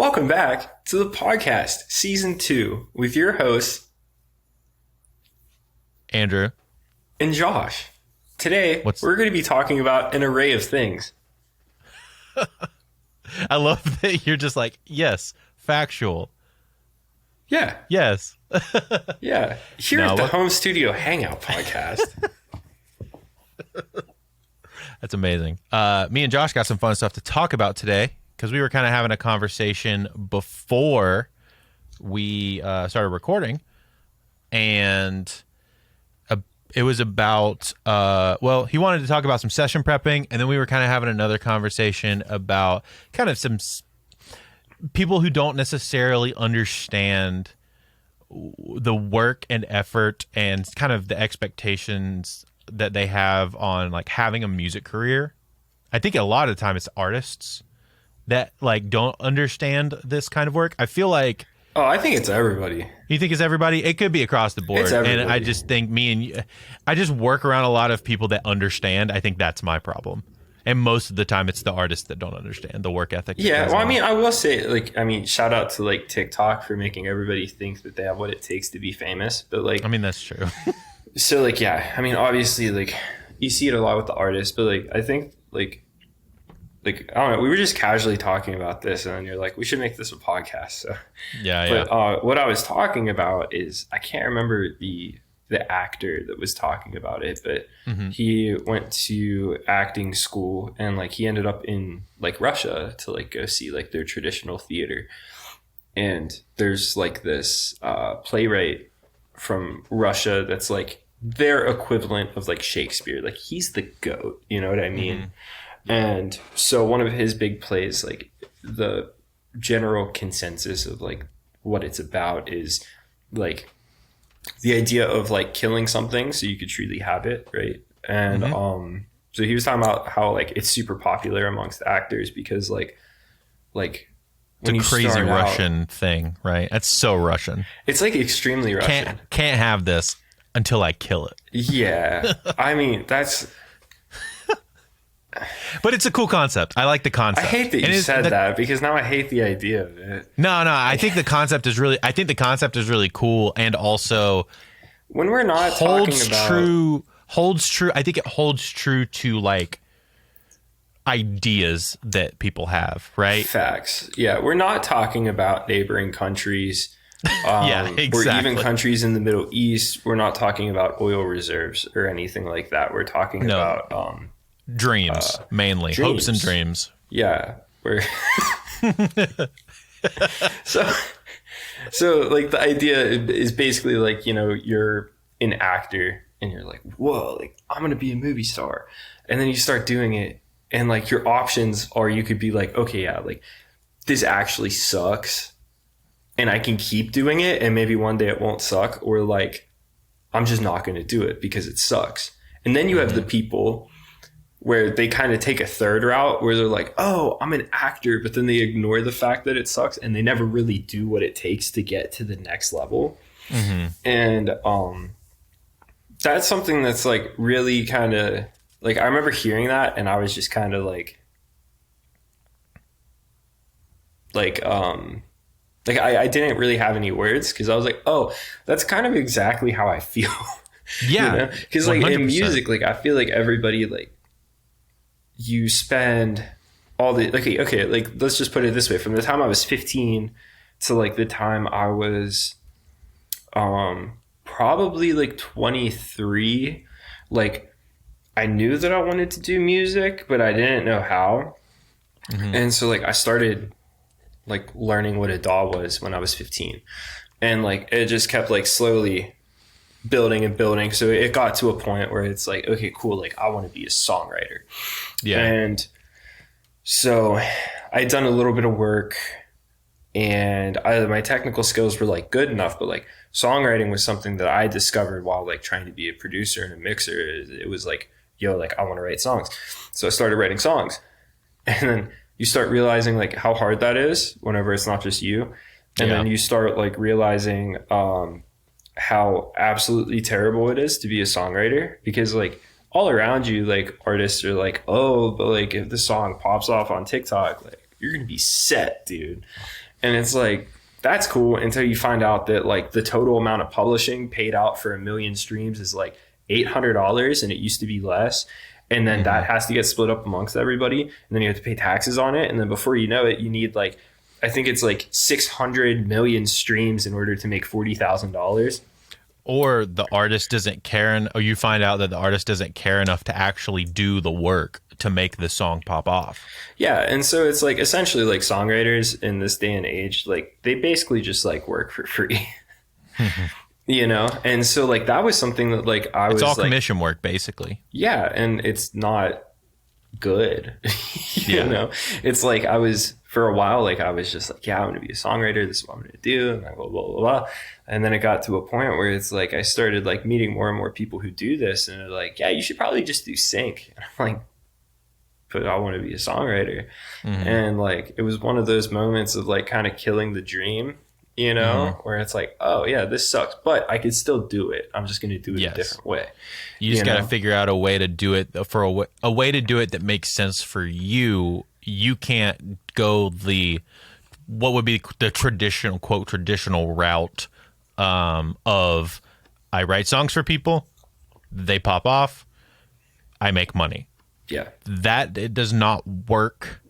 Welcome back to the podcast, Season 2, with your hosts, Andrew and Josh. Today, we're going to be talking about an array of things. I love that you're just like, yes, factual. Yeah. Yes. Yeah. Here at the Home Studio Hangout podcast. That's amazing. Me and Josh got some fun stuff to talk about today because we were kind of having a conversation before we started recording. And it was about, he wanted to talk about some session prepping. And then we were kind of having another conversation about kind of some people who don't necessarily understand the work and effort and kind of the expectations that they have on like having a music career. I think a lot of the time it's artists that like don't understand this kind of work. I feel like I think it's everybody. You think it's everybody? It could be across the board. And I just think I just work around a lot of people that understand. I think that's my problem. And most of the time it's the artists that don't understand the work ethic. Yeah, well, I mean, I will say, shout out to like TikTok for making everybody think that they have what it takes to be famous. But like, I mean, that's true. So like, yeah, I mean, obviously like you see it a lot with the artists, but like, I think like, I don't know, we were just casually talking about this and then you're like, we should make this a podcast. So but what I was talking about is, I can't remember the actor that was talking about it, but he went to acting school and like he ended up in like Russia to like go see like their traditional theater. And there's like this playwright from Russia that's like their equivalent of like Shakespeare. Like he's the GOAT, you know what I mean? And so one of his big plays, like the general consensus of like what it's about is like the idea of like killing something so you could truly have it, right? And so he was talking about how like it's super popular amongst actors because like it's a crazy Russian thing, right? That's so Russian. It's like extremely Russian. Can't have this until I kill it. Yeah. I mean, that's... But it's a cool concept. I like the concept. I hate that you said that because now I hate the idea of it. No, I think the concept is really cool, and also when we're not talking about holds true. I think it holds true to like ideas that people have, right? Facts. Yeah, we're not talking about neighboring countries. Yeah, exactly. Or even countries in the Middle East. We're not talking about oil reserves or anything like that. We're talking about dreams, mainly dreams. Hopes and dreams. Yeah, we're so like the idea is basically like, you know, you're an actor and you're like, whoa, like I'm gonna be a movie star, and then you start doing it, and like your options are you could be like, okay, yeah, like this actually sucks, and I can keep doing it, and maybe one day it won't suck, or like I'm just not gonna do it because it sucks. And then you have the people where they kind of take a third route where they're like, oh, I'm an actor, but then they ignore the fact that it sucks and they never really do what it takes to get to the next level. And that's something that's like really kind of like, I remember hearing that and I was just kind of like I didn't really have any words because I was like, oh, that's kind of exactly how I feel. Yeah. Because like 100%. In music, like I feel like everybody like, you spend all the okay, like let's just put it this way, from the time I was 15 to like the time I was probably like 23, like I knew that I wanted to do music, but I didn't know how. And so like I started like learning what a DAW was when I was 15, and like it just kept like slowly building and building. So it got to a point where it's like, okay, cool. Like I want to be a songwriter. Yeah. And so I'd done a little bit of work and my technical skills were like good enough, but like songwriting was something that I discovered while like trying to be a producer and a mixer. It was like, yo, like I want to write songs. So I started writing songs, and then you start realizing like how hard that is whenever it's not just you. And then you start like realizing, how absolutely terrible it is to be a songwriter, because like all around you, like artists are like, oh, but like if the song pops off on TikTok, like you're gonna be set, dude. And it's like, that's cool until you find out that like the total amount of publishing paid out for 1 million streams is like $800, and it used to be less. And then that has to get split up amongst everybody. And then you have to pay taxes on it. And then before you know it, you need like, I think it's like 600 million streams in order to make $40,000. Or the artist doesn't care, or you find out that the artist doesn't care enough to actually do the work to make the song pop off. Yeah, and so it's like essentially like songwriters in this day and age, like they basically just like work for free, you know? And so like that was something that like it's all commission work basically. Yeah, and it's not good. You know? It's like I was for a while, like I was just like, yeah, I'm gonna be a songwriter, this is what I'm gonna do, and blah, blah, blah, blah. And then it got to a point where it's like I started like meeting more and more people who do this, and they're like, yeah, you should probably just do sync. And I'm like, but I want to be a songwriter. And like it was one of those moments of like kind of killing the dream, you know, where it's like, oh yeah, this sucks, but I could still do it. I'm just going to do it a different way. You just got to figure out a way to do it for a way to do it that makes sense for you. You can't go what would be the traditional, quote, traditional route of I write songs for people, they pop off, I make money. Yeah. That it does not work.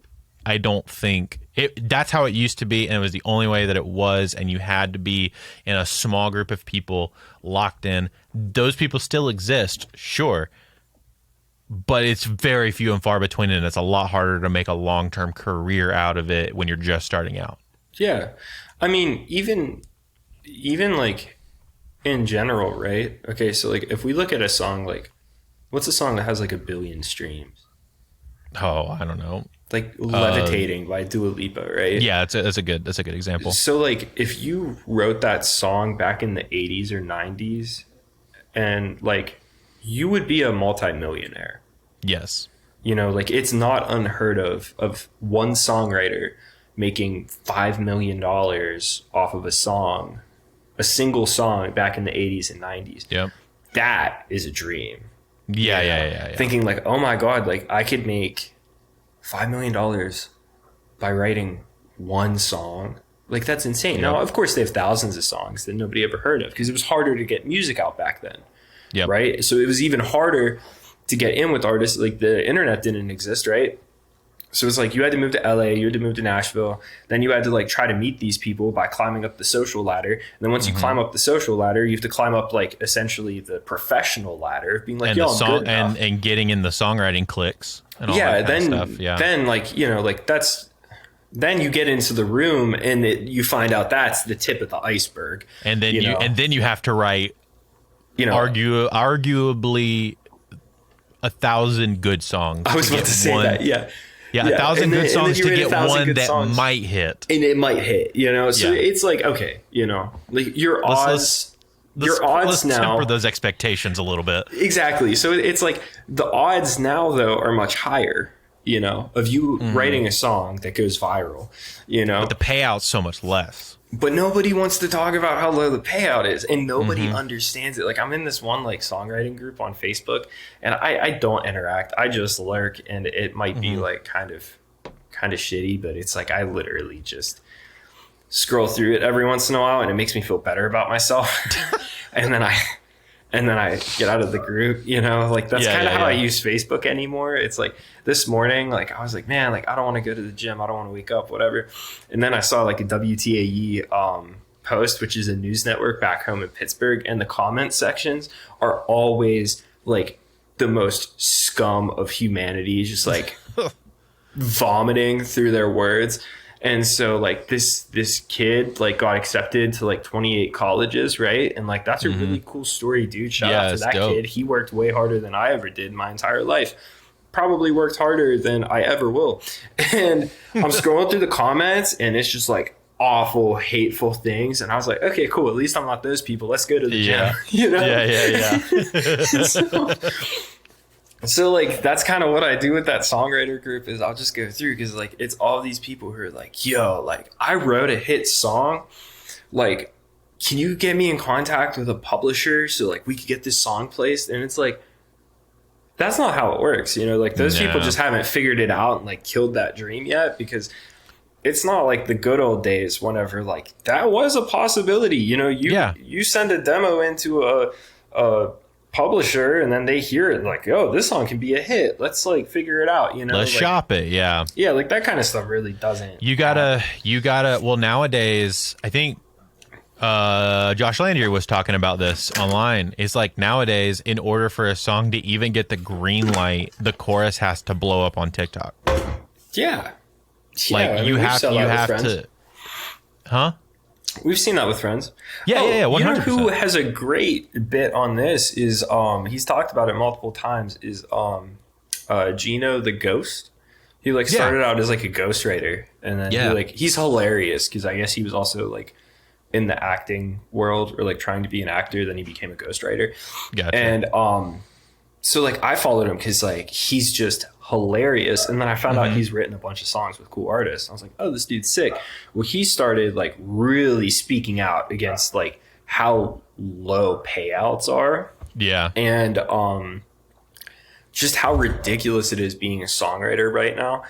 I don't think that's how it used to be, and it was the only way that it was, and you had to be in a small group of people locked in. Those people still exist, sure, but it's very few and far between, and it's a lot harder to make a long-term career out of it when you're just starting out. Yeah. I mean, even like in general, right? Okay, so like if we look at a song, like what's a song that has like 1 billion streams? Oh, I don't know. Like Levitating by Dua Lipa, right? Yeah, that's a good example. So like if you wrote that song back in the 80s or 90s, and like you would be a multimillionaire. Yes. You know, like it's not unheard of one songwriter making $5 million off of a song, a single song back in the 80s and 90s. Yep. That is a dream. Yeah. Thinking like, oh my God, like I could make $5 million by writing one song. Like that's insane. Now, of course, they have thousands of songs that nobody ever heard of because it was harder to get music out back then. Yeah. Right. So it was even harder to get in with artists. Like the internet didn't exist. Right. So it's like you had to move to LA, you had to move to Nashville. Then you had to like try to meet these people by climbing up the social ladder. And then once you climb up the social ladder, you have to climb up like essentially the professional ladder of being like, and yo, the I'm good enough. And getting in the songwriting cliques and all that kind of stuff. Yeah. Then like, you know, like then you get into the room and you find out that's the tip of the iceberg. And then you have to write, you know, arguably 1,000 good songs. I was about to say that. Yeah. Yeah, 1,000 good songs to get one that songs. might hit. And it might hit, you know? So it's like, okay, you know, like your odds let's now temper those expectations a little bit. Exactly. So it's like the odds now though are much higher, you know, of you writing a song that goes viral, you know. But the payout's so much less. But nobody wants to talk about how low the payout is, and nobody understands it. Like I'm in this one like songwriting group on Facebook, and I don't interact. I just lurk, and it might be like kind of shitty, but it's like I literally just scroll through it every once in a while, and it makes me feel better about myself. and then I get out of the group, you know, like that's kind of how I use Facebook anymore. It's like this morning, like I was like, man, like I don't want to go to the gym. I don't want to wake up, whatever. And then I saw like a WTAE post, which is a news network back home in Pittsburgh. And the comment sections are always like the most scum of humanity, just like vomiting through their words. And so like this kid like got accepted to like 28 colleges, right? And like that's a really cool story, dude. Shout out to that kid. He worked way harder than I ever did my entire life. Probably worked harder than I ever will. And I'm scrolling through the comments and it's just like awful, hateful things. And I was like, okay, cool. At least I'm not those people. Let's go to the gym. You know? Yeah. So like that's kind of what I do with that songwriter group is I'll just go through because like it's all these people who are like, yo, like I wrote a hit song, like can you get me in contact with a publisher so like we could get this song placed? And it's like that's not how it works, you know, like those people just haven't figured it out and like killed that dream yet because it's not like the good old days whenever like that was a possibility. You know, you send a demo into a publisher and then they hear it like, oh, this song can be a hit. Let's like figure it out. You know, let's like, shop it. Yeah. Yeah. Like that kind of stuff really doesn't. You gotta, well, nowadays, I think Josh Landier was talking about this online. It's like nowadays, in order for a song to even get the green light, the chorus has to blow up on TikTok. Yeah. Like I mean, you have to, huh? We've seen that with Friends. Yeah, 100%. You know who has a great bit on this is he's talked about it multiple times is Gino the Ghost. He like started out as like a ghostwriter and then he's hilarious because I guess he was also like in the acting world or like trying to be an actor, then he became a ghostwriter. Gotcha. And so like I followed him because like he's just hilarious, and then I found out he's written a bunch of songs with cool artists. I was like, oh, this dude's sick. Well, he started like really speaking out against like how low payouts are. Yeah. And just how ridiculous it is being a songwriter right now.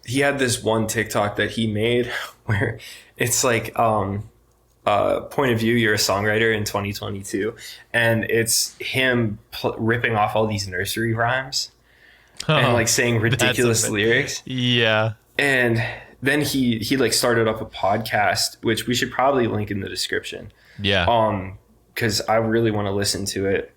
He had this one TikTok that he made where it's like point of view, you're a songwriter in 2022, and it's him ripping off all these nursery rhymes and like saying ridiculous lyrics. Yeah. And then he like started up a podcast, which we should probably link in the description. Yeah. Because I really want to listen to it.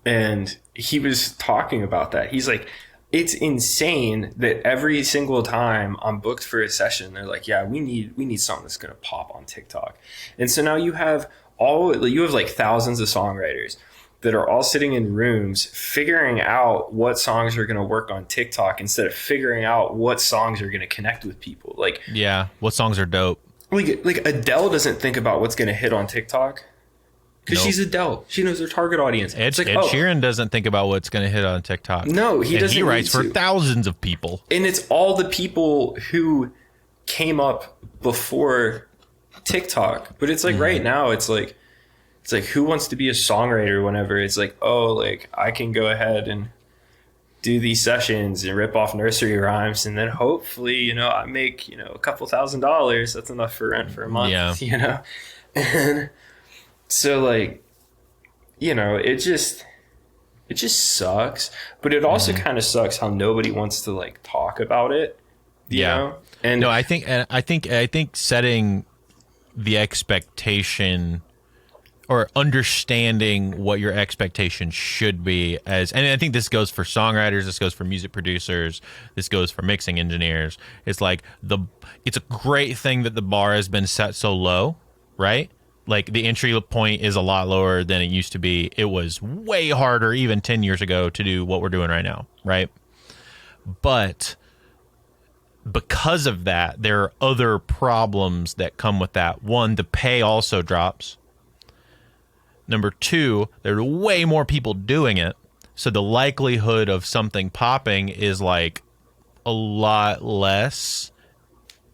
And he was talking about that. He's like, it's insane that every single time I'm booked for a session, they're like, yeah, we need something that's going to pop on TikTok. And so now you have like thousands of songwriters that are all sitting in rooms figuring out what songs are going to work on TikTok instead of figuring out what songs are going to connect with people. Like, yeah, what songs are dope. Like Adele doesn't think about what's going to hit on TikTok. Because she's Adele. She knows her target audience. Ed Sheeran doesn't think about what's going to hit on TikTok. No, he doesn't. He writes for thousands of people. And it's all the people who came up before TikTok. But it's like right now, it's like who wants to be a songwriter whenever it's like, oh, like I can go ahead and do these sessions and rip off nursery rhymes. And then hopefully, you know, I make, you know, a couple $1,000s. That's enough for rent for a month, you know? And so like, you know, it just sucks, but it also kind of sucks how nobody wants to like talk about it. You know? And no, I think setting the expectation or understanding what your expectation should be and I think this goes for songwriters, this goes for music producers, this goes for mixing engineers. It's like it's a great thing that the bar has been set so low, right? Like the entry point is a lot lower than it used to be. It was way harder even 10 years ago to do what we're doing right now, right? But because of that, there are other problems that come with that. One, the pay also drops. Number two, there are way more people doing it. So the likelihood of something popping is like a lot less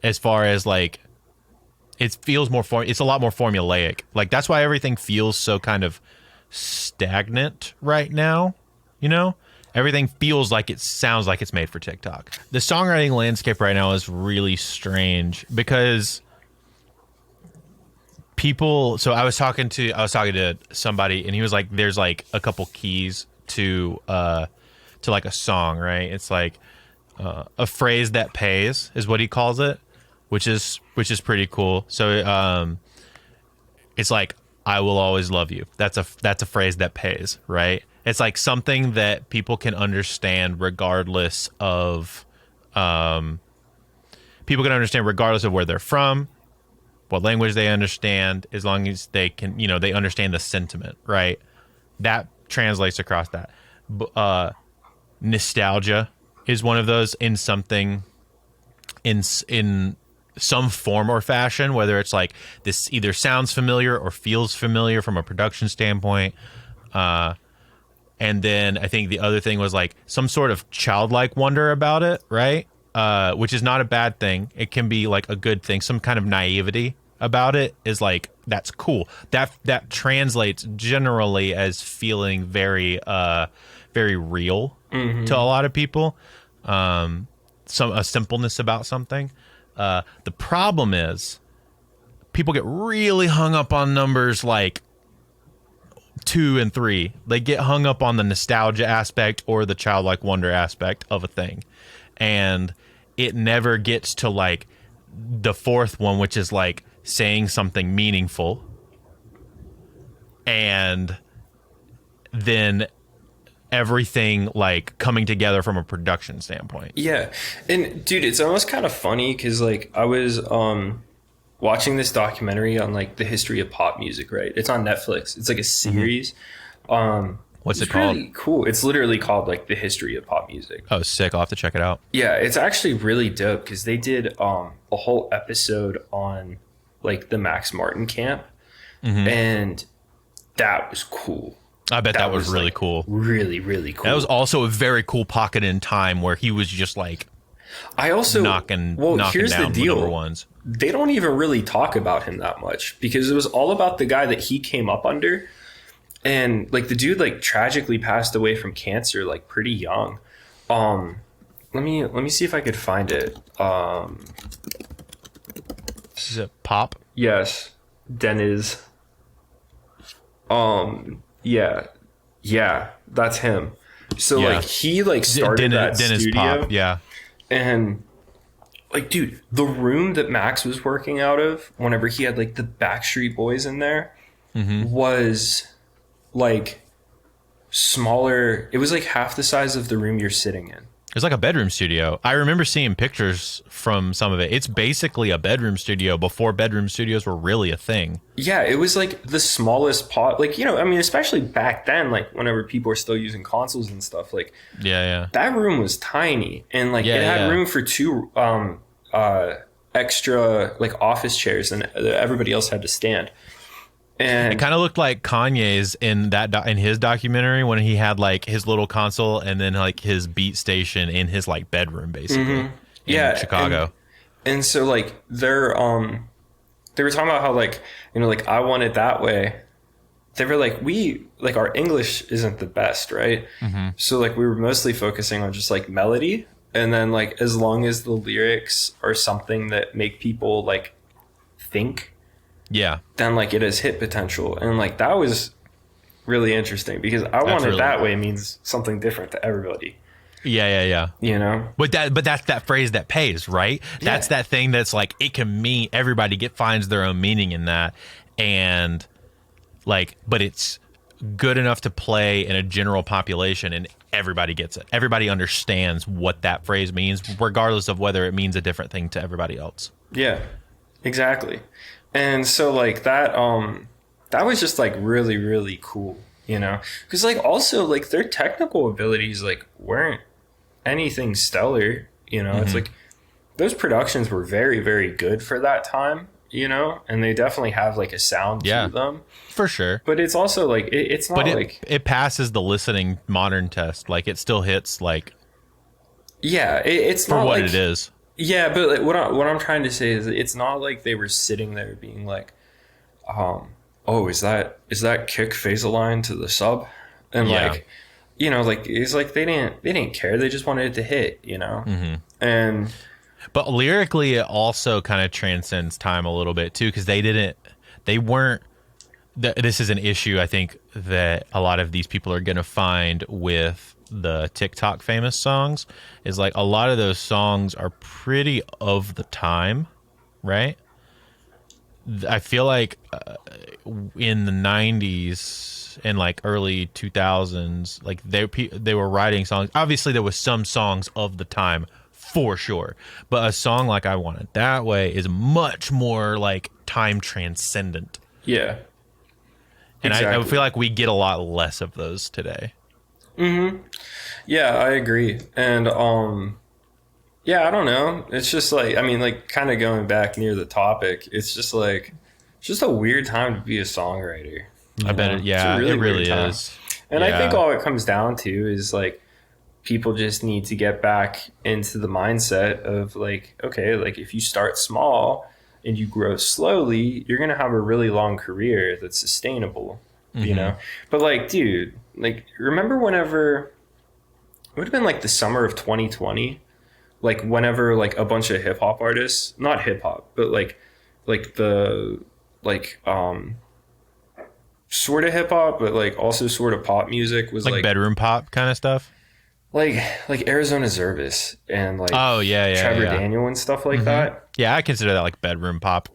as far as like, it feels more it's a lot more formulaic. Like that's why everything feels so kind of stagnant right now. You know, everything feels like it sounds like it's made for TikTok. The songwriting landscape right now is really strange because people. So I was talking to somebody, and he was like, "There's like a couple keys to like a song, right? It's like a phrase that pays is what he calls it." Which is pretty cool. So it's like, I will always love you. That's a phrase that pays, right? It's like something that people can understand regardless of where they're from, what language they understand, as long as they can, you know, they understand the sentiment, right? That translates across that. Nostalgia is one of those in something in some form or fashion, whether it's like this either sounds familiar or feels familiar from a production standpoint. And then I think the other thing was like some sort of childlike wonder about it, right? Which is not a bad thing. It can be like a good thing. Some kind of naivety about it is like, that's cool. That translates generally as feeling very, very real to a lot of people. A simpleness about something. The problem is people get really hung up on numbers like 2 and 3. They get hung up on the nostalgia aspect or the childlike wonder aspect of a thing, and it never gets to like the fourth one, which is like saying something meaningful, and then everything like coming together from a production standpoint. Yeah. And dude, it's almost kind of funny because like I was watching this documentary on like the history of pop music, right? It's on Netflix. It's like a series. What's it called? Really cool. It's literally called like the history of pop music. Oh, sick. I'll have to check it out. Yeah, it's actually really dope because they did a whole episode on like the Max Martin camp, and that was cool. I bet that was really like, cool. Really, really cool. That was also a very cool pocket in time where he was just like knocking here's down the deal. number ones. They don't even really talk about him that much because it was all about the guy that he came up under. And like the dude like tragically passed away from cancer like pretty young. Let me see if I could find it. Is it Pop? Yes. Deniz. Yeah, that's him. So like he like started that studio. Pop, yeah. And like, dude, the room that Max was working out of whenever he had like the Backstreet Boys in there was like smaller. It was like half the size of the room you're sitting in. It's like a bedroom studio. I remember seeing pictures from some of it. It's basically a bedroom studio before bedroom studios were really a thing. Yeah, it was like the smallest pot. Like, you know, I mean, especially back then, like whenever people were still using consoles and stuff, like that room was tiny. And like it had room for 2 extra like office chairs, and everybody else had to stand. And it kind of looked like Kanye's in in his documentary when he had like his little console and then like his beat station in his like bedroom basically in Chicago. And so like they were talking about how like, you know, like I Want It That Way. They were like, our English isn't the best, right? So like we were mostly focusing on just like melody, and then like as long as the lyrics are something that make people like think, then like it has hit potential. And like that was really interesting because I Want It That Way means something different to everybody. Yeah. You know? But that's that phrase that pays, right? That's that thing that's like it can mean everybody finds their own meaning in that. And like, but it's good enough to play in a general population and everybody gets it. Everybody understands what that phrase means, regardless of whether it means a different thing to everybody else. Yeah, exactly. And so like that was just like really, really cool, you know, because like also like their technical abilities like weren't anything stellar, you know. It's like those productions were very, very good for that time, you know, and they definitely have like a sound to them for sure. But it's also like it's not like it passes the listening modern test. Like it still hits like it's for not what like, it is. Yeah, but like, what I'm trying to say is it's not like they were sitting there being like, oh, is that kick phase line to the sub, and like, you know, like it's like they didn't care. They just wanted it to hit, you know. And but lyrically, it also kind of transcends time a little bit too, because they weren't. This is an issue I think that a lot of these people are going to find with the TikTok famous songs is like a lot of those songs are pretty of the time, right? I feel like in the 90s and like early 2000s, like they were writing songs. Obviously there was some songs of the time for sure, but a song like I Want It That Way is much more like time transcendent. Yeah. And I feel like we get a lot less of those today. Yeah, I agree. And I don't know. It's just like, I mean, like kind of going back near the topic, it's just like it's just a weird time to be a songwriter. I bet it really is. And I think all it comes down to is like people just need to get back into the mindset of like, okay, like if you start small and you grow slowly, you're going to have a really long career that's sustainable, you know? But like, dude, like remember whenever it would have been like the summer of 2020 like whenever like a bunch of hip hop artists, not hip hop, but like the like sort of hip hop, but like also sort of pop music was Like bedroom pop kind of stuff. like Arizona Zervis and like Oh yeah, yeah, Trevor yeah. Daniel and stuff like that. Yeah, I consider that like bedroom pop.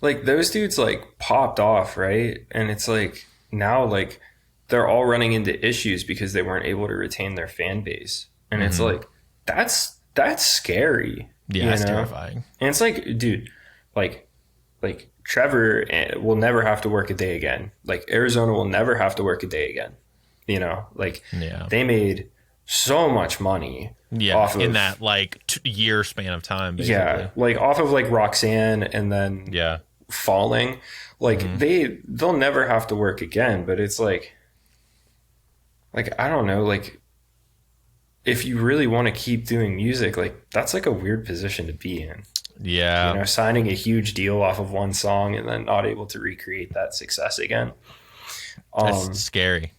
Like those dudes like popped off, right? And it's like now like they're all running into issues because they weren't able to retain their fan base. And it's like that's scary. Yeah, that's terrifying. And it's like, dude, like Trevor will never have to work a day again. Like Arizona will never have to work a day again. You know, like they made so much money. Yeah, off in of, that like year span of time. Basically. Yeah, like off of like Roxanne and then Falling. Like they'll never have to work again. But it's like I don't know, like if you really want to keep doing music, like that's like a weird position to be in. Yeah. You know, signing a huge deal off of one song and then not able to recreate that success again. That's scary.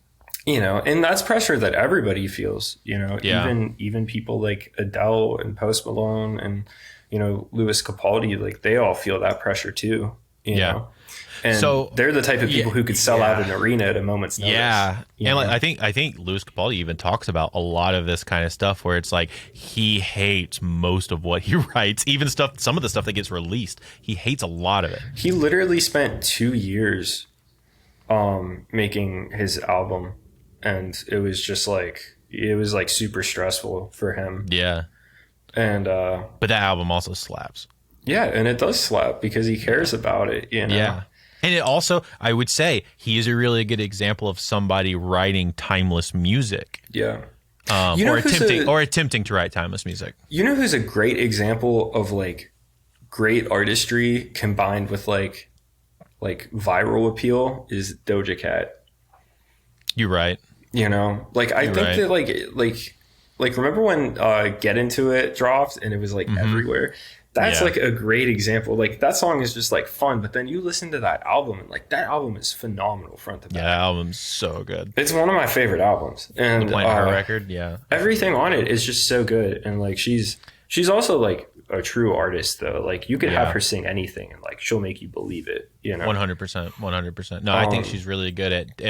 You know, and that's pressure that everybody feels, you know, even people like Adele and Post Malone and, you know, Louis Capaldi, like they all feel that pressure too, you know. And so they're the type of people who could sell out an arena at a moment's notice. Yeah. And like, I think Louis Capaldi even talks about a lot of this kind of stuff where it's like he hates most of what he writes, even some of the stuff that gets released. He hates a lot of it. He literally spent 2 years making his album, and it was like super stressful for him. Yeah. And but that album also slaps. Yeah, and it does slap because he cares about it, you know. Yeah. And it also, I would say, he is a really good example of somebody writing timeless music. Yeah. Or attempting to write timeless music. You know who's a great example of like great artistry combined with like viral appeal is Doja Cat. You're right. You know, like I think that like remember when Get Into It dropped and it was like everywhere. That's like a great example. Like that song is just like fun, but then you listen to that album and like that album is phenomenal front to back. Yeah, that album's so good. It's one of my favorite albums. And the Her record, everything on it is just so good. And like she's also like a true artist though. Like you could have her sing anything and like she'll make you believe it, you know. 100%. No, I think she's really good at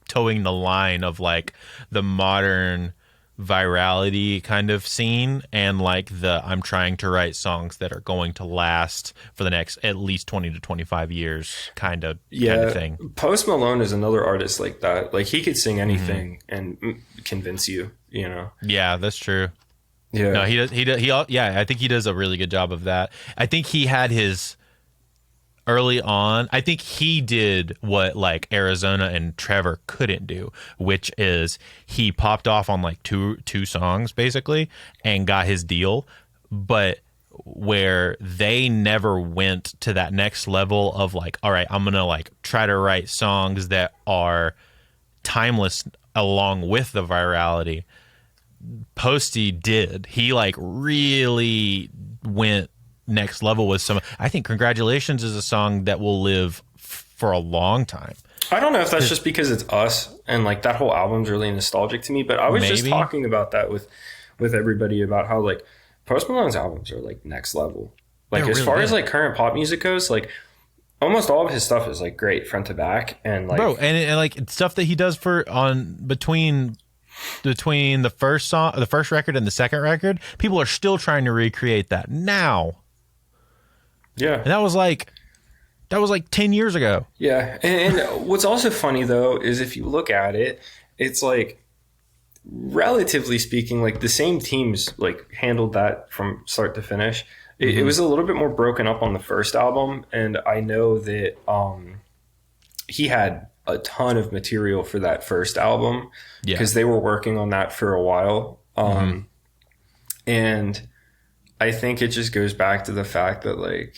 towing the line of like the modern virality kind of scene and like I'm trying to write songs that are going to last for the next at least 20 to 25 years kind of thing. Post Malone is another artist like that. Like he could sing anything and convince you, you know. Yeah, that's true. Yeah. No, he does. I think he does a really good job of that. I think he had his early on, I think he did what like Arizona and Trevor couldn't do, which is he popped off on like two songs basically and got his deal, but where they never went to that next level of like, all right, I'm gonna like try to write songs that are timeless along with the virality. Posty did. He like really went next level with some. I think Congratulations is a song that will live for a long time. I don't know if that's just because it's us and like that whole album's really nostalgic to me, but I was just talking about that with everybody about how like Post Malone's albums are like next level. Like as far as like current pop music goes, like almost all of his stuff is like great front to back and like and like stuff that he does between the first record and the second record, people are still trying to recreate that now. Yeah. And that was like 10 years ago. Yeah. And what's also funny though is if you look at it, it's like relatively speaking, like the same teams like handled that from start to finish. It was a little bit more broken up on the first album, and I know that he had a ton of material for that first album because they were working on that for a while. And I think it just goes back to the fact that like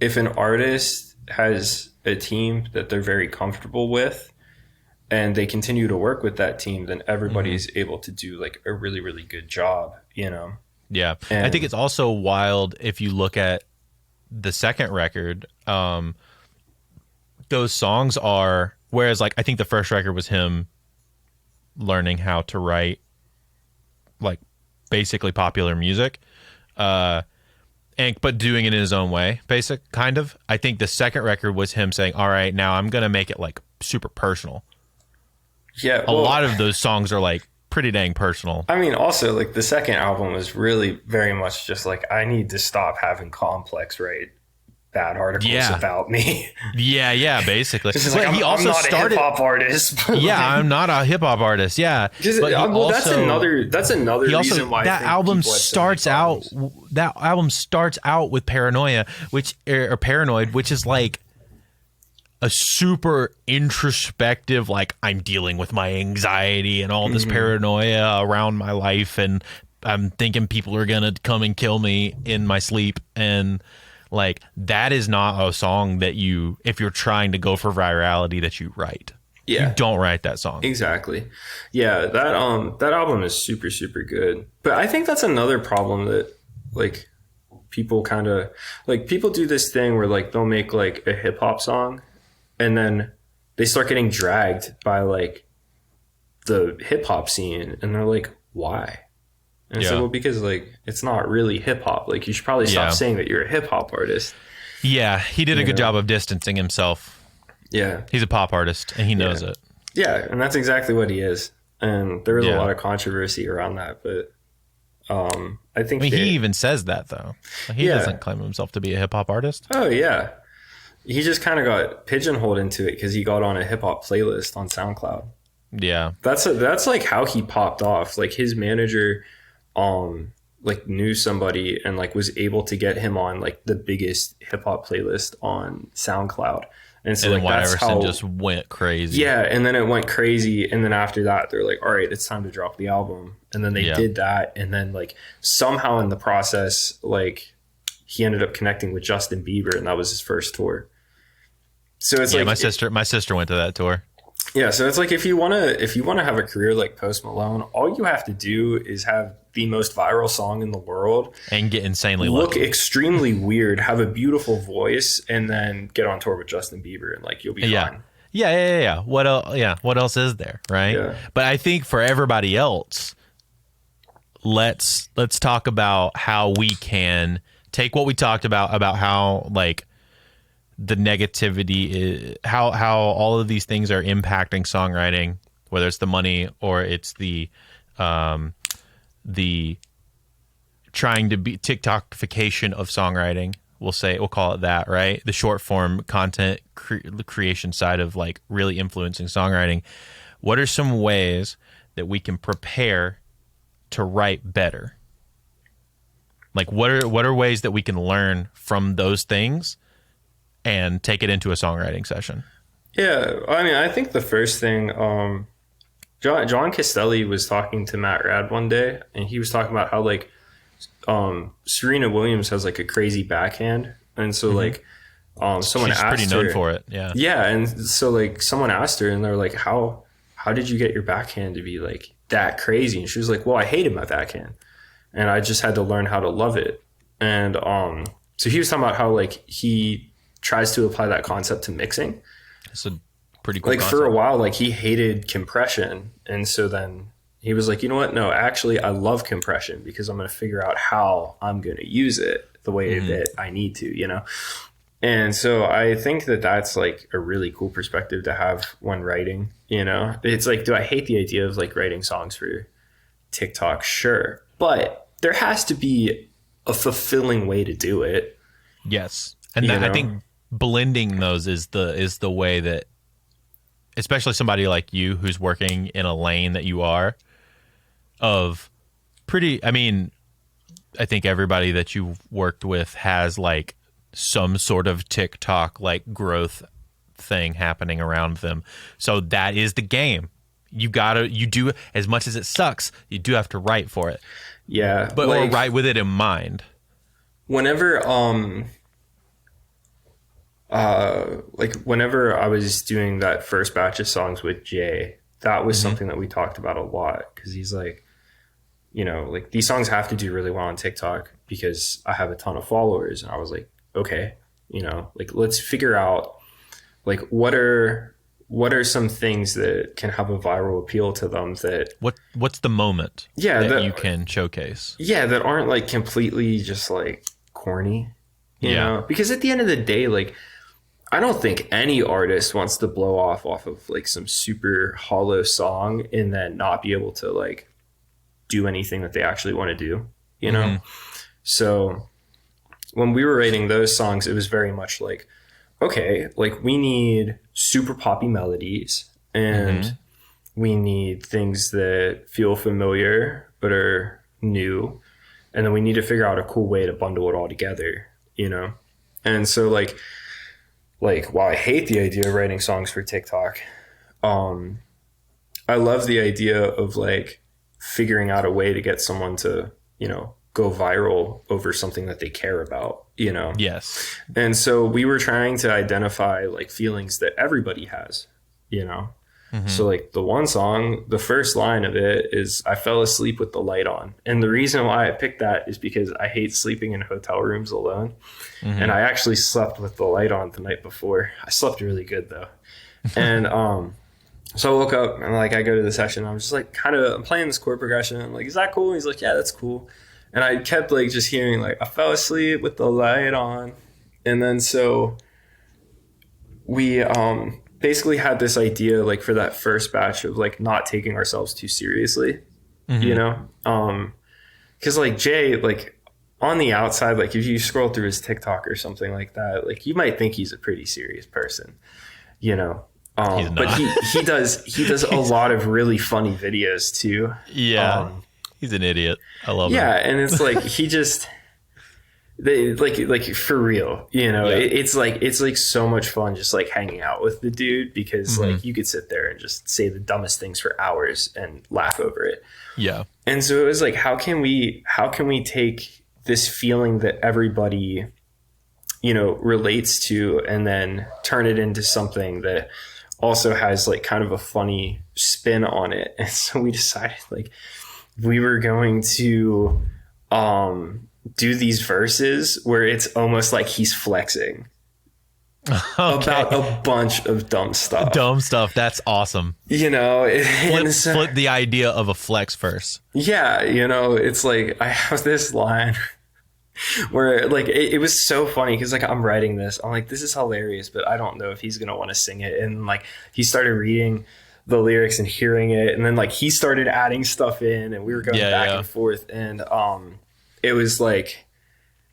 if an artist has a team that they're very comfortable with and they continue to work with that team, then everybody's able to do like a really, really good job, you know? Yeah. And I think it's also wild if you look at the second record, those songs are, whereas like I think the first record was him learning how to write like basically popular music. But doing it in his own way, basic kind of. I think the second record was him saying, all right, now I'm gonna make it like super personal. Yeah, A lot of those songs are like pretty dang personal. I mean, also like the second album was really very much just like, I need to stop having Complex write bad articles about me. Yeah, basically. Like, he also I'm not started a hip hop artist. I'm not a hip hop artist. Yeah, but that's another reason why that album starts out. That album starts out with Paranoia, or Paranoid, which is like a super introspective, like, I'm dealing with my anxiety and all this paranoia around my life, and I'm thinking people are gonna come and kill me in my sleep, and like, that is not a song that you, if you're trying to go for virality, that you write. You don't write that song. Exactly. Yeah, that album is super, super good. But I think that's another problem that, like, people kind of, like, people do this thing where, like, they'll make, like, a hip hop song and then they start getting dragged by, like, the hip hop scene, and they're like, why? And so, well, because, like, it's not really hip hop. Like, you should probably stop saying that you're a hip hop artist. Yeah, he did a good job of distancing himself. Yeah. He's a pop artist, and he knows it. Yeah, and that's exactly what he is. And there was a lot of controversy around that, but I think he even says that, though. He doesn't claim himself to be a hip hop artist. Oh, yeah. He just kind of got pigeonholed into it because he got on a hip hop playlist on SoundCloud. Yeah. That's like how he popped off. Like, his manager like knew somebody and like was able to get him on like the biggest hip hop playlist on SoundCloud. And so, and like, that's how just went crazy. Yeah, and then it went crazy, and then after that they're like, all right, it's time to drop the album. And then they did that, and then like somehow in the process, like, he ended up connecting with Justin Bieber, and that was his first tour. So it's like my sister went to that tour. Yeah, so it's like, if you wanna have a career like Post Malone, all you have to do is have the most viral song in the world and get insanely look lucky. extremely weird, have a beautiful voice, and then get on tour with Justin Bieber, and like, you'll be fine. Yeah. What else? Yeah, what else is there, right? Yeah. But I think for everybody else, let's talk about how we can take what we talked about how, like, the negativity is, how all of these things are impacting songwriting, whether it's the money or it's the trying to be TikTokification of songwriting. We'll call it that, right? The short form content creation side of, like, really influencing songwriting. What are some ways that we can prepare to write better? Like, what are ways that we can learn from those things and take it into a songwriting session? Yeah, I mean, I think the first thing, John Castelli was talking to Matt Rad one day, and he was talking about how, like, Serena Williams has like a crazy backhand, and so like someone She's asked pretty known her, for it. Yeah, and so like someone asked her, and they're like, how did you get your backhand to be like that crazy? And she was like, well, I hated my backhand, and I just had to learn how to love it. And so he was talking about how, like, he tries to apply that concept to mixing. It's a pretty cool like concept. For a while, like, he hated compression, and so then he was like, you know what? No, actually, I love compression because I'm going to figure out how I'm going to use it the way that I need to, you know? And so I think that that's like a really cool perspective to have when writing, you know? It's like, do I hate the idea of like writing songs for TikTok? Sure. But there has to be a fulfilling way to do it. Yes. And I think blending those is the way that, especially somebody like you who's working in a lane that you are, of pretty, I mean, I think everybody that you've worked with has like some sort of TikTok like growth thing happening around them. So that is the game. You do, as much as it sucks, you do have to write for it. Yeah. But like, or write with it in mind. Whenever whenever I was doing that first batch of songs with Jay, that was something that we talked about a lot, because he's like, you know, like, these songs have to do really well on TikTok because I have a ton of followers. And I was like, okay, you know, like, let's figure out like what are what are some things that can have a viral appeal to them that what's the moment that you can showcase? Yeah, that aren't like completely just like corny, you know? Because at the end of the day, like I don't think any artist wants to blow off of like some super hollow song and then not be able to like do anything that they actually want to do, you know? So when we were writing those songs, it was very much like, okay, like we need super poppy melodies and we need things that feel familiar but are new. And then we need to figure out a cool way to bundle it all together, you know? And so like while I hate the idea of writing songs for TikTok, I love the idea of like figuring out a way to get someone to, you know, go viral over something that they care about, you know? Yes. And so we were trying to identify like feelings that everybody has, you know? So like the one song, the first line of it is, I fell asleep with the light on. And the reason why I picked that is because I hate sleeping in hotel rooms alone. And I actually slept with the light on the night before. I slept really good though. And so I woke up and like I go to the session. I'm just like I'm playing this chord progression. I'm like, is that cool? And he's like, yeah, that's cool. And I kept like just hearing like, I fell asleep with the light on. And then so we basically had this idea like for that first batch of like not taking ourselves too seriously, you know? Cause like Jay, like on the outside, like if you scroll through his TikTok or something like that, like you might think he's a pretty serious person, you know? But he does a lot of really funny videos too. Yeah. He's an idiot. I love him. Yeah. And it's like, he just, like for real, you know, it's like so much fun just like hanging out with the dude because like you could sit there and just say the dumbest things for hours and laugh over it. Yeah. And so it was like, how can we take this feeling that everybody, you know, relates to and then turn it into something that also has like kind of a funny spin on it. And so we decided like we were going to do these verses where it's almost like he's flexing about a bunch of dumb stuff. That's awesome. You know, flip the idea of a flex verse. Yeah. You know, it's like I have this line where like it was so funny because like I'm writing this. I'm like, this is hilarious, but I don't know if he's going to want to sing it. And like he started reading the lyrics and hearing it. And then like he started adding stuff in and we were going back and forth. And it was like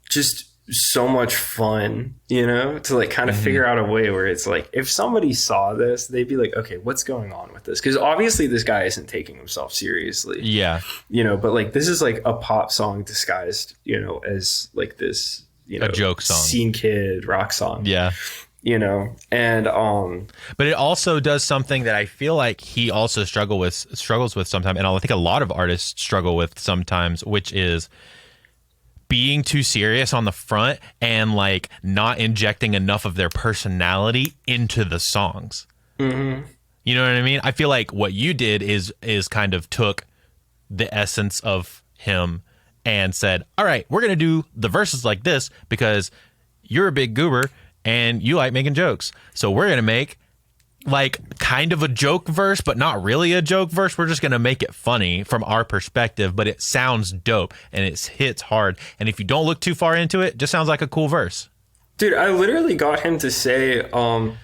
just so much fun, you know, to like kind of figure out a way where it's like if somebody saw this, they'd be like, okay, what's going on with this? Because obviously this guy isn't taking himself seriously. Yeah. You know, but like this is like a pop song disguised, you know, as like this, you know, a joke song, scene kid rock song. Yeah. You know, and but it also does something that I feel like he also struggles with sometimes, and I think a lot of artists struggle with sometimes, which is being too serious on the front and like not injecting enough of their personality into the songs. You know what I mean? I feel like what you did is kind of took the essence of him and said, all right, we're going to do the verses like this because you're a big goober and you like making jokes. So we're going to make like kind of a joke verse, but not really a joke verse. We're just going to make it funny from our perspective, but it sounds dope and it hits hard. And if you don't look too far into it, it just sounds like a cool verse. Dude, I literally got him to say, grab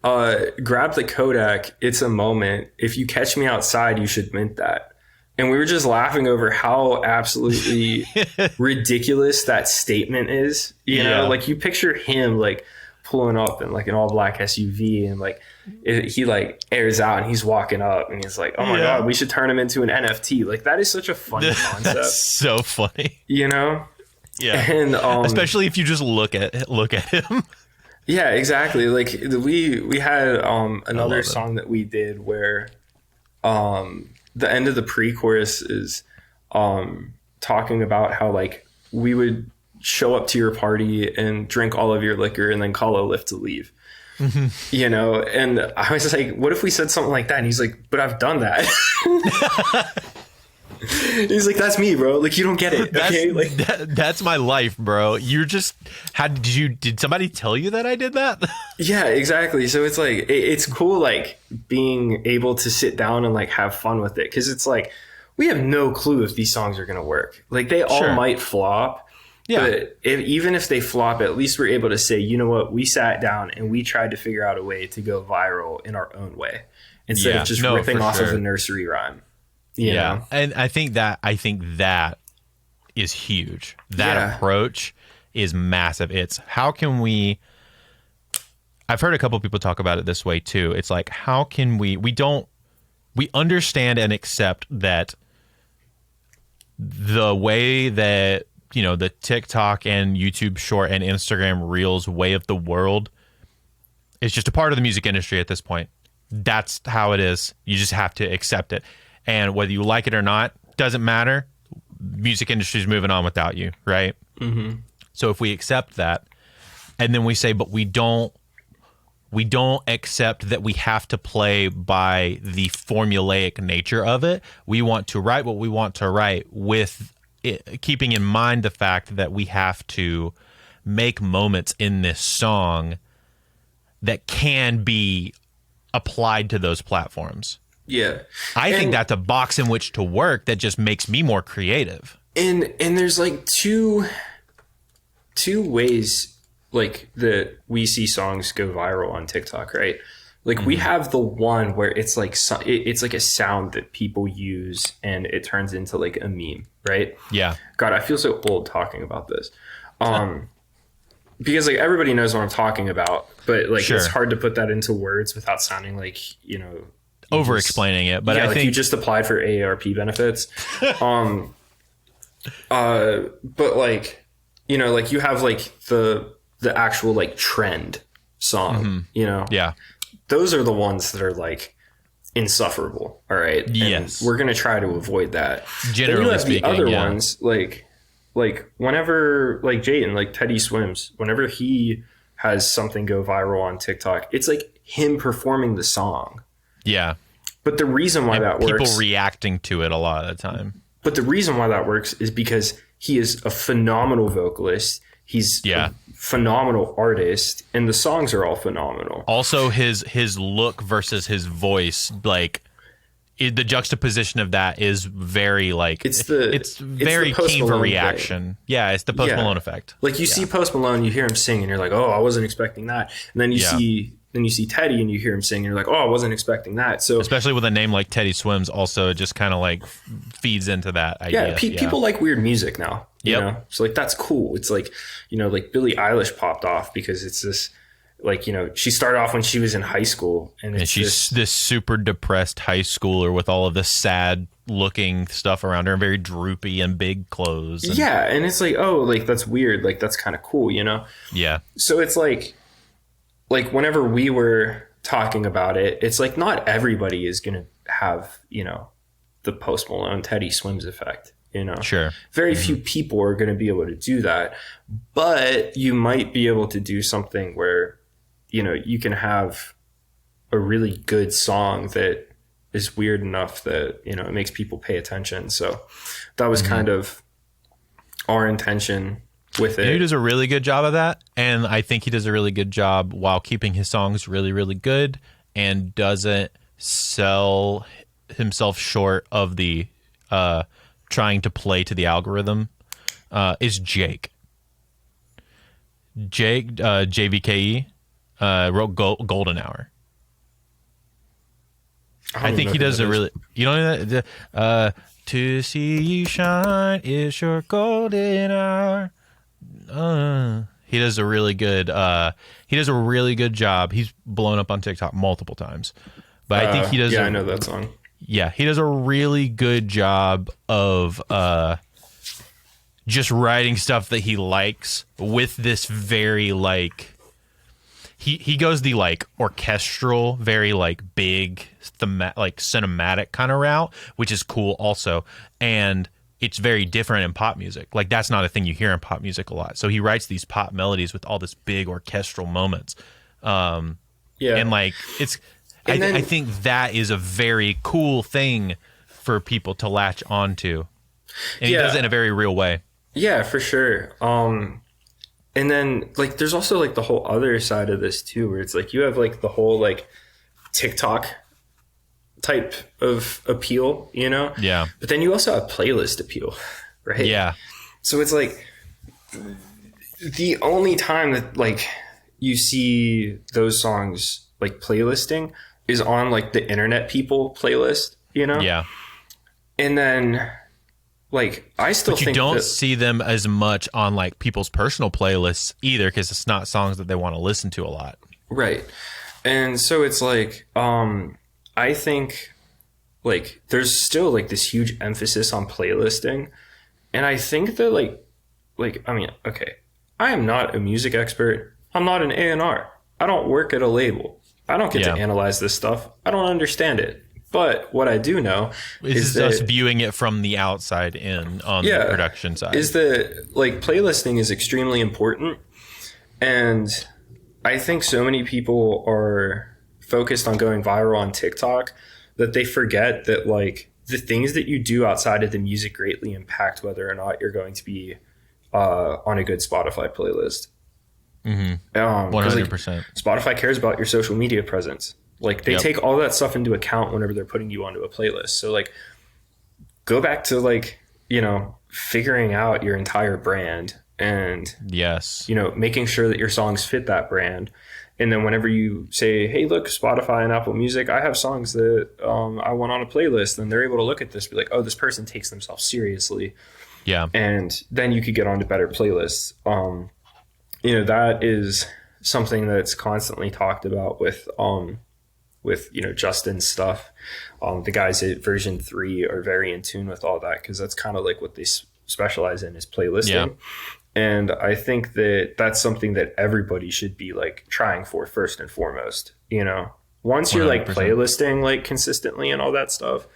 the Kodak. It's a moment. If you catch me outside, you should mint that. And we were just laughing over how absolutely ridiculous that statement is. You know, like you picture him like pulling up in like an all black SUV and like he like airs out and he's walking up and he's like, oh my God, we should turn him into an NFT. Like that is such a funny concept. That's so funny. You know? Yeah. And especially if you just look at him. Yeah, exactly. Like we had another song that we did where the end of the pre-chorus is talking about how like we would show up to your party and drink all of your liquor and then call a Lyft to leave. You know, and I was just like, what if we said something like that? And he's like, but I've done that. He's like, that's me, bro. Like, you don't get it. Okay, like that's my life, bro. You're just did somebody tell you that I did that? Yeah, exactly. So it's like it's cool, like being able to sit down and like have fun with it, because it's like we have no clue if these songs are gonna work. Like they all might flop. Yeah. But even if they flop, at least we're able to say, you know what, we sat down and we tried to figure out a way to go viral in our own way instead of just ripping off of a nursery rhyme. You know? And I think that is huge. That approach is massive. It's how can we, I've heard a couple people talk about it this way too. It's like, how can we understand and accept that the way that, you know, the TikTok and YouTube short and Instagram reels way of the world is just a part of the music industry at this point. That's how it is. You just have to accept it. And whether you like it or not, doesn't matter. Music industry is moving on without you, right? Mm-hmm. So if we accept that, and then we say, but we don't accept that we have to play by the formulaic nature of it. We want to write what we want to write with it, keeping in mind the fact that we have to make moments in this song that can be applied to those platforms. Yeah. I think that's a box in which to work that just makes me more creative. And there's like two ways like that we see songs go viral on TikTok, right? Like we have the one where it's like it's like a sound that people use and it turns into like a meme, right? Yeah. God, I feel so old talking about this. Because like everybody knows what I'm talking about, but like it's hard to put that into words without sounding like, you know, over explaining it. But I think you just applied for AARP benefits. But like, you know, like you have like the actual like trend song, you know? Yeah. Those are the ones that are like insufferable. All right. Yes. And we're going to try to avoid that. Generally then you have speaking, the other ones like whenever like Jayden, like Teddy Swims, whenever he has something go viral on TikTok, it's like him performing the song. Yeah. But the reason why that works, people reacting to it a lot of the time. But the reason why that works is because he is a phenomenal vocalist. He's a phenomenal artist, and the songs are all phenomenal. Also, his look versus his voice, like the juxtaposition of that is very like it's very keen for reaction. Thing. Yeah, it's the Post Malone effect. Like you see Post Malone, you hear him sing, and you're like, oh, I wasn't expecting that. And then you see Teddy, and you hear him sing, and you're like, oh, I wasn't expecting that. So especially with a name like Teddy Swims, also it just kind of like feeds into that idea. Yeah, people like weird music now. You know? So like that's cool. It's like, you know, like Billie Eilish popped off because it's this, like, you know, she started off when she was in high school, and she's this super depressed high schooler with all of this sad looking stuff around her and very droopy and big clothes. And it's like, oh, like that's weird. Like that's kind of cool, you know? Yeah. So it's like whenever we were talking about it, it's like not everybody is going to have, you know, the Post Malone Teddy Swims effect. You know, very few people are going to be able to do that, but you might be able to do something where, you know, you can have a really good song that is weird enough that, you know, it makes people pay attention. So that was kind of our intention with it. He does a really good job of that. And I think he does a really good job while keeping his songs really, really good and doesn't sell himself short of the, trying to play to the algorithm, is Jake. JVKE, wrote Golden Hour. I think he does a really, you know, to see you shine is your golden hour. He does a really good, job. He's blown up on TikTok multiple times, but I think he does. I know that song. Yeah, he does a really good job of just writing stuff that he likes with this very like he goes the like orchestral, very like big like cinematic kind of route, which is cool also, and it's very different in pop music. Like that's not a thing you hear in pop music a lot. So he writes these pop melodies with all this big orchestral moments, and like it's. I think that is a very cool thing for people to latch onto. And he Yeah. does it in a very real way. Yeah, for sure. And then like there's also like the whole other side of this too, where it's like you have like the whole like TikTok type of appeal, you know? Yeah. But then you also have playlist appeal, right? Yeah. So it's like the only time that like you see those songs like playlisting is on like the internet people playlist, you know? Yeah. And then like I still But you think don't see them as much on like people's personal playlists either, because it's not songs that they want to listen to a lot. Right. And so it's like I think like there's still like this huge emphasis on playlisting. And I think that like I mean, okay, I am not a music expert. I'm not an A&R. I don't work at a label. I don't get to analyze this stuff. I don't understand it. But what I do know is that us viewing it from the outside in on the production side. Is that like playlisting is extremely important. And I think so many people are focused on going viral on TikTok that they forget that like the things that you do outside of the music greatly impact whether or not you're going to be on a good Spotify playlist. 100%. Like, Spotify cares about your social media presence. Like they take all that stuff into account whenever they're putting you onto a playlist. So like go back to like, you know, figuring out your entire brand and you know, making sure that your songs fit that brand. And then whenever you say, hey, look, Spotify and Apple Music, I have songs that I want on a playlist, then they're able to look at this, be like, oh, this person takes themselves seriously. Yeah. And then you could get onto better playlists. You know, that is something that's constantly talked about with you know, Justin's stuff. The guys at version 3 are very in tune with all that because that's kind of like what they specialize in is playlisting. Yeah. And I think that that's something that everybody should be like trying for first and foremost. You know, once you're 100%. Like playlisting like consistently and all that stuff,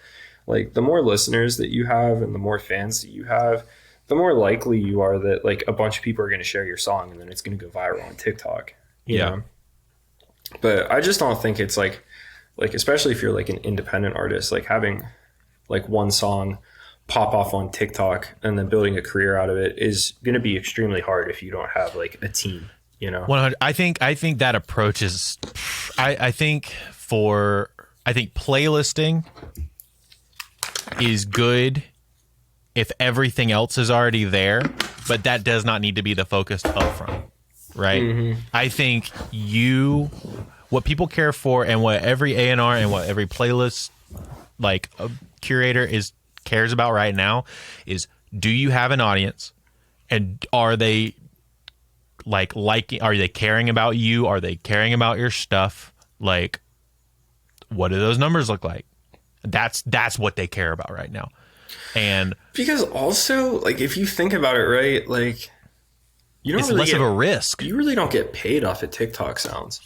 like the more listeners that you have and the more fans that you have, the more likely you are that like a bunch of people are going to share your song and then it's going to go viral on TikTok. You know? But I just don't think it's like especially if you're like an independent artist, like having like one song pop off on TikTok and then building a career out of it is going to be extremely hard if you don't have like a team, you know? 100. I think that approach is, I think playlisting is good if everything else is already there, but that does not need to be the focus up front, right? Mm-hmm. I think what people care for and what every A&R and what every playlist like a curator cares about right now is, do you have an audience and are they are they caring about you? Are they caring about your stuff? Like, what do those numbers look like? That's what they care about right now. And because also like if you think about it, right, like you don't it's really less of a risk. You really don't get paid off of TikTok sounds.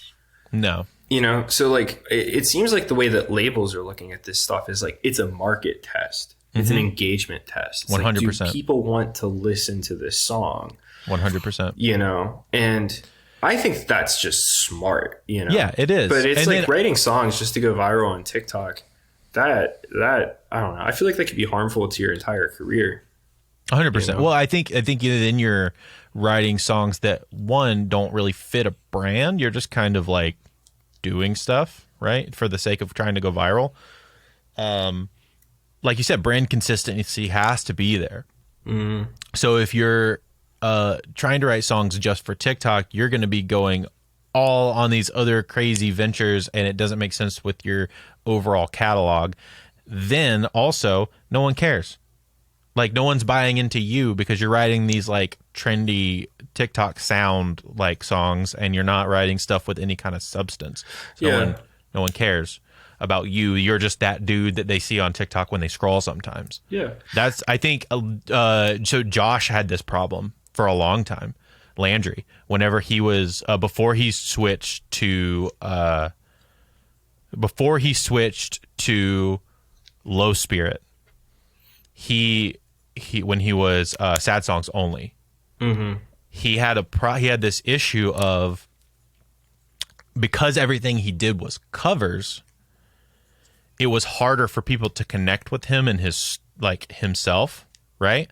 No. You know, so like it seems like the way that labels are looking at this stuff is like it's a market test. It's an engagement test. It's 100%. Like, do people want to listen to this song? 100%. You know, and I think that's just smart, you know? Yeah, it is. But it's like writing songs just to go viral on TikTok. That I don't know. I feel like that could be harmful to your entire career. 100%. You know? Well, I think then you're writing songs that one don't really fit a brand. You're just kind of like doing stuff, right, for the sake of trying to go viral. Like you said, brand consistency has to be there. Mm. So if you're trying to write songs just for TikTok, you're going to be going all on these other crazy ventures, and it doesn't make sense with your overall catalog. Then also, no one cares. Like, no one's buying into you because you're writing these like trendy TikTok sound like songs, and you're not writing stuff with any kind of substance. So no one cares about you. You're just that dude that they see on TikTok when they scroll sometimes. Yeah. That's, I think, so Josh had this problem for a long time. Landry, whenever he was, before he switched to Low Spirit, he when he was Sad Songs Only, he had this issue of, because everything he did was covers, it was harder for people to connect with him and his like himself, right?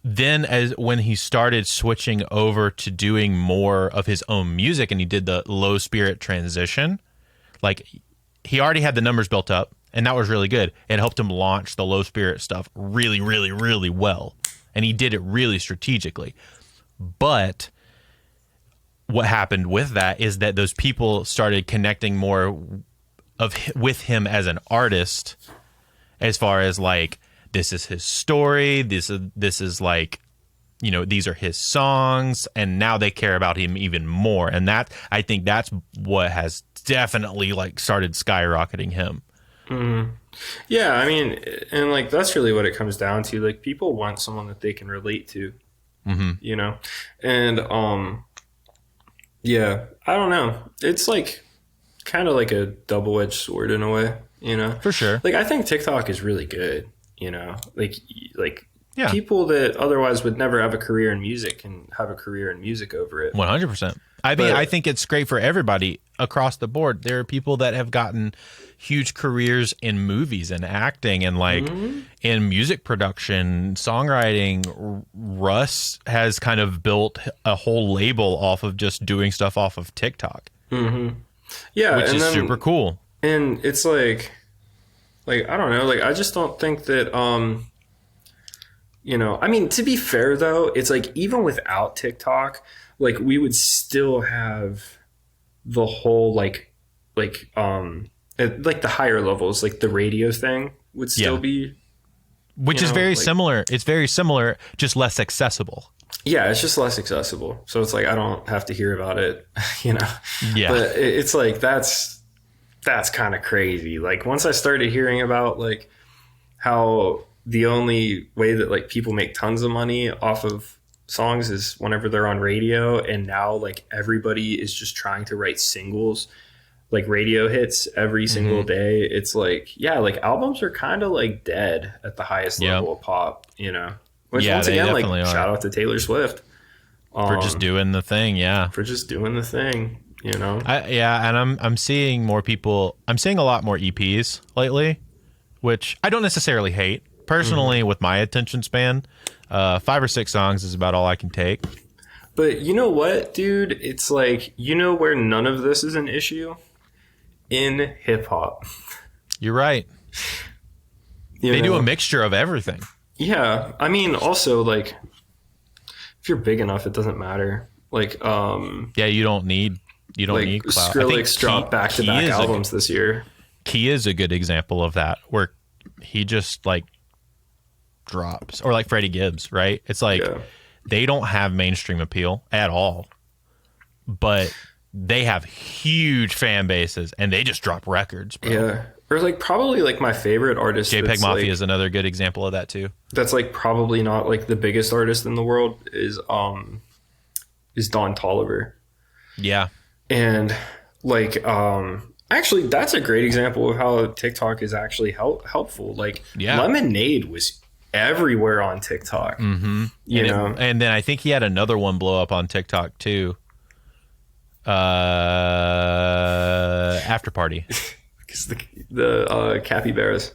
Then as when he started switching over to doing more of his own music and he did the Low Spirit transition, like he already had the numbers built up and that was really good. It helped him launch the Low Spirit stuff really, really, really well. And he did it really strategically. But what happened with that is that those people started connecting more with him as an artist, as far as like, this is his story. This is like, you know, these are his songs, and now they care about him even more. And that, I think that's what has definitely like started skyrocketing him. Mm-hmm. Yeah, I mean, and like that's really what it comes down to. Like people want someone that they can relate to, you know, and yeah, I don't know. It's like kind of like a double-edged sword in a way, you know. For sure. Like I think TikTok is really good. You know, like yeah. People that otherwise would never have a career in music can have a career in music over it. 100%. I think it's great for everybody across the board. There are people that have gotten huge careers in movies and acting and like in music production, songwriting. Russ has kind of built a whole label off of just doing stuff off of TikTok. Yeah, which is super cool. And it's like I don't know, like I just don't think that you know, I mean, to be fair though, it's like even without TikTok, like we would still have the whole like the higher levels, like the radio thing would still be, which is very similar. It's very similar, just less accessible. Yeah, it's just less accessible. So it's like I don't have to hear about it, you know. Yeah. But it's like that's kind of crazy. Like once I started hearing about like how the only way that like people make tons of money off of songs is whenever they're on radio, and now like everybody is just trying to write singles, like radio hits every single day. It's like, yeah, like albums are kind of like dead at the highest level of pop, you know. Which once again, like shout out to Taylor Swift for just doing the thing. Yeah, for just doing the thing. You know, and I'm seeing more people. I'm seeing a lot more EPs lately, which I don't necessarily hate personally. With my attention span, 5 or 6 songs is about all I can take. But you know what, dude? It's like, you know where none of this is an issue? In hip hop. You're right. They do a mixture of everything. Yeah, I mean, also like, if you're big enough, it doesn't matter. Like, you don't need clout. Skrillex dropped back-to-back albums this year. Key is a good example of that, where he just like drops, or like Freddie Gibbs, right? It's like they don't have mainstream appeal at all, but they have huge fan bases and they just drop records, bro. Yeah. Or like probably like my favorite artist, JPEG Mafia is another good example of that too. That's like probably not like the biggest artist in the world is Don Toliver. Yeah. And like actually that's a great example of how TikTok is actually helpful. Like Lemonade was everywhere on TikTok. You know, and then I think he had another one blow up on TikTok too. After Party. Because the capybaras.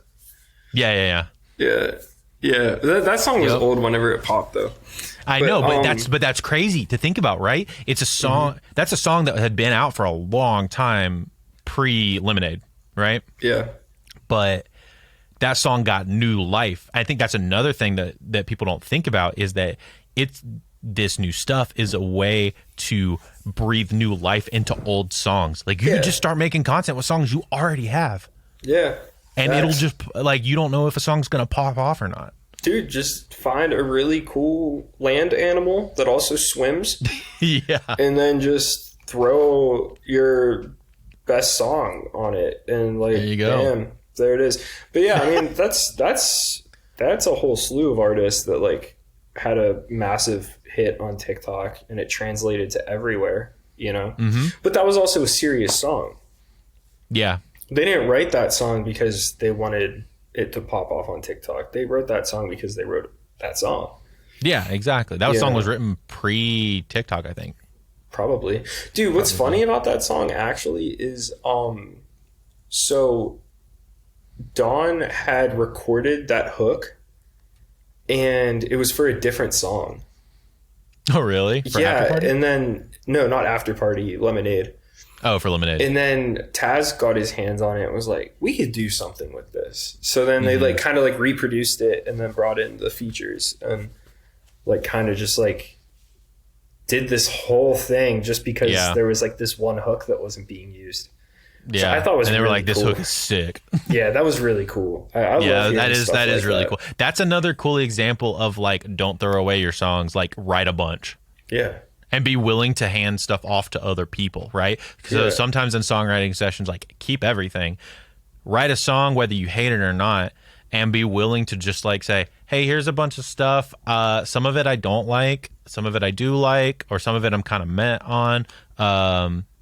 Yeah. That song was old whenever it popped, though. I know, but that's crazy to think about, right? It's a song. That's a song that had been out for a long time, pre Lemonade, right? Yeah. But that song got new life. I think that's another thing that people don't think about, is that this new stuff is a way to breathe new life into old songs. Like you can just start making content with songs you already have. Yeah. And it'll just like, you don't know if a song's going to pop off or not. Dude, just find a really cool land animal that also swims. Yeah. And then just throw your best song on it. And like, there you go. Bam, there it is. But yeah, I mean, that's a whole slew of artists that like had a massive hit on TikTok and it translated to everywhere, you know? But that was also a serious song. Yeah. They didn't write that song because they wanted it to pop off on TikTok. They wrote that song because they wrote that song. Yeah, exactly. That song was written pre-TikTok, I think. Probably. Dude, what's funny about that song actually is So Dawn had recorded that hook, and it was for a different song. Oh, really? For Yeah, After Party? and then no, not After Party, Lemonade. Oh, for Lemonade. And then Taz got his hands on it and was like, we could do something with this. So then they like kind of like reproduced it and then brought in the features and like kind of just like did this whole thing just because there was like this one hook that wasn't being used. Yeah, so I thought it was and they were really like, "This cool. hook is sick." Yeah, that was really cool. I love that is like really that. cool. That's another cool example of like, don't throw away your songs. Like, write a bunch. Yeah, and be willing to hand stuff off to other people, right? So sometimes in songwriting sessions, like, keep everything. Write a song whether you hate it or not, and be willing to just like say, hey, here's a bunch of stuff. Some of it I don't like, some of it I do like, or some of it I'm kind of met on.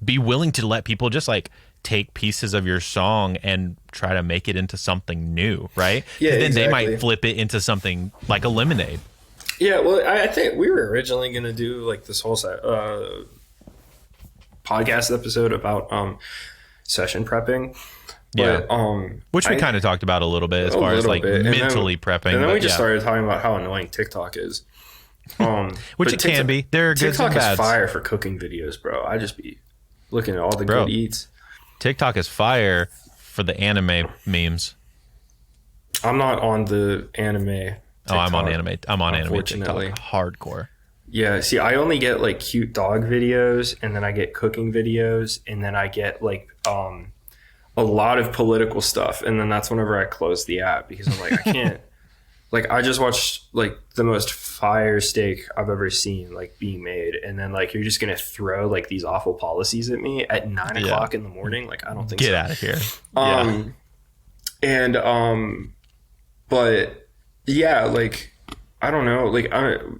Be willing to let people just like take pieces of your song and try to make it into something new, right? Yeah, then exactly. they might flip it into something like a Lemonade. Yeah, well, I think we were originally going to do like this whole podcast episode about session prepping. Yeah, but, which we kind of talked about a little bit as far as like mentally prepping. And then we just started talking about how annoying TikTok is. Which it can be. There are good TikTok and bads. is fire for cooking videos, bro. I just be looking at all the good eats. TikTok is fire for the anime memes. I'm not on the anime TikTok, I'm on anime. I'm on anime TikTok hardcore. Yeah, see, I only get like cute dog videos, and then I get cooking videos, and then I get like a lot of political stuff, and then that's whenever I close the app because I'm like, I can't. Like, I just watched like the most fire steak I've ever seen like being made, and then like you're just gonna throw like these awful policies at me at 9 o'clock in the morning. Like, I don't think Get so. out of here. But yeah, like I don't know, like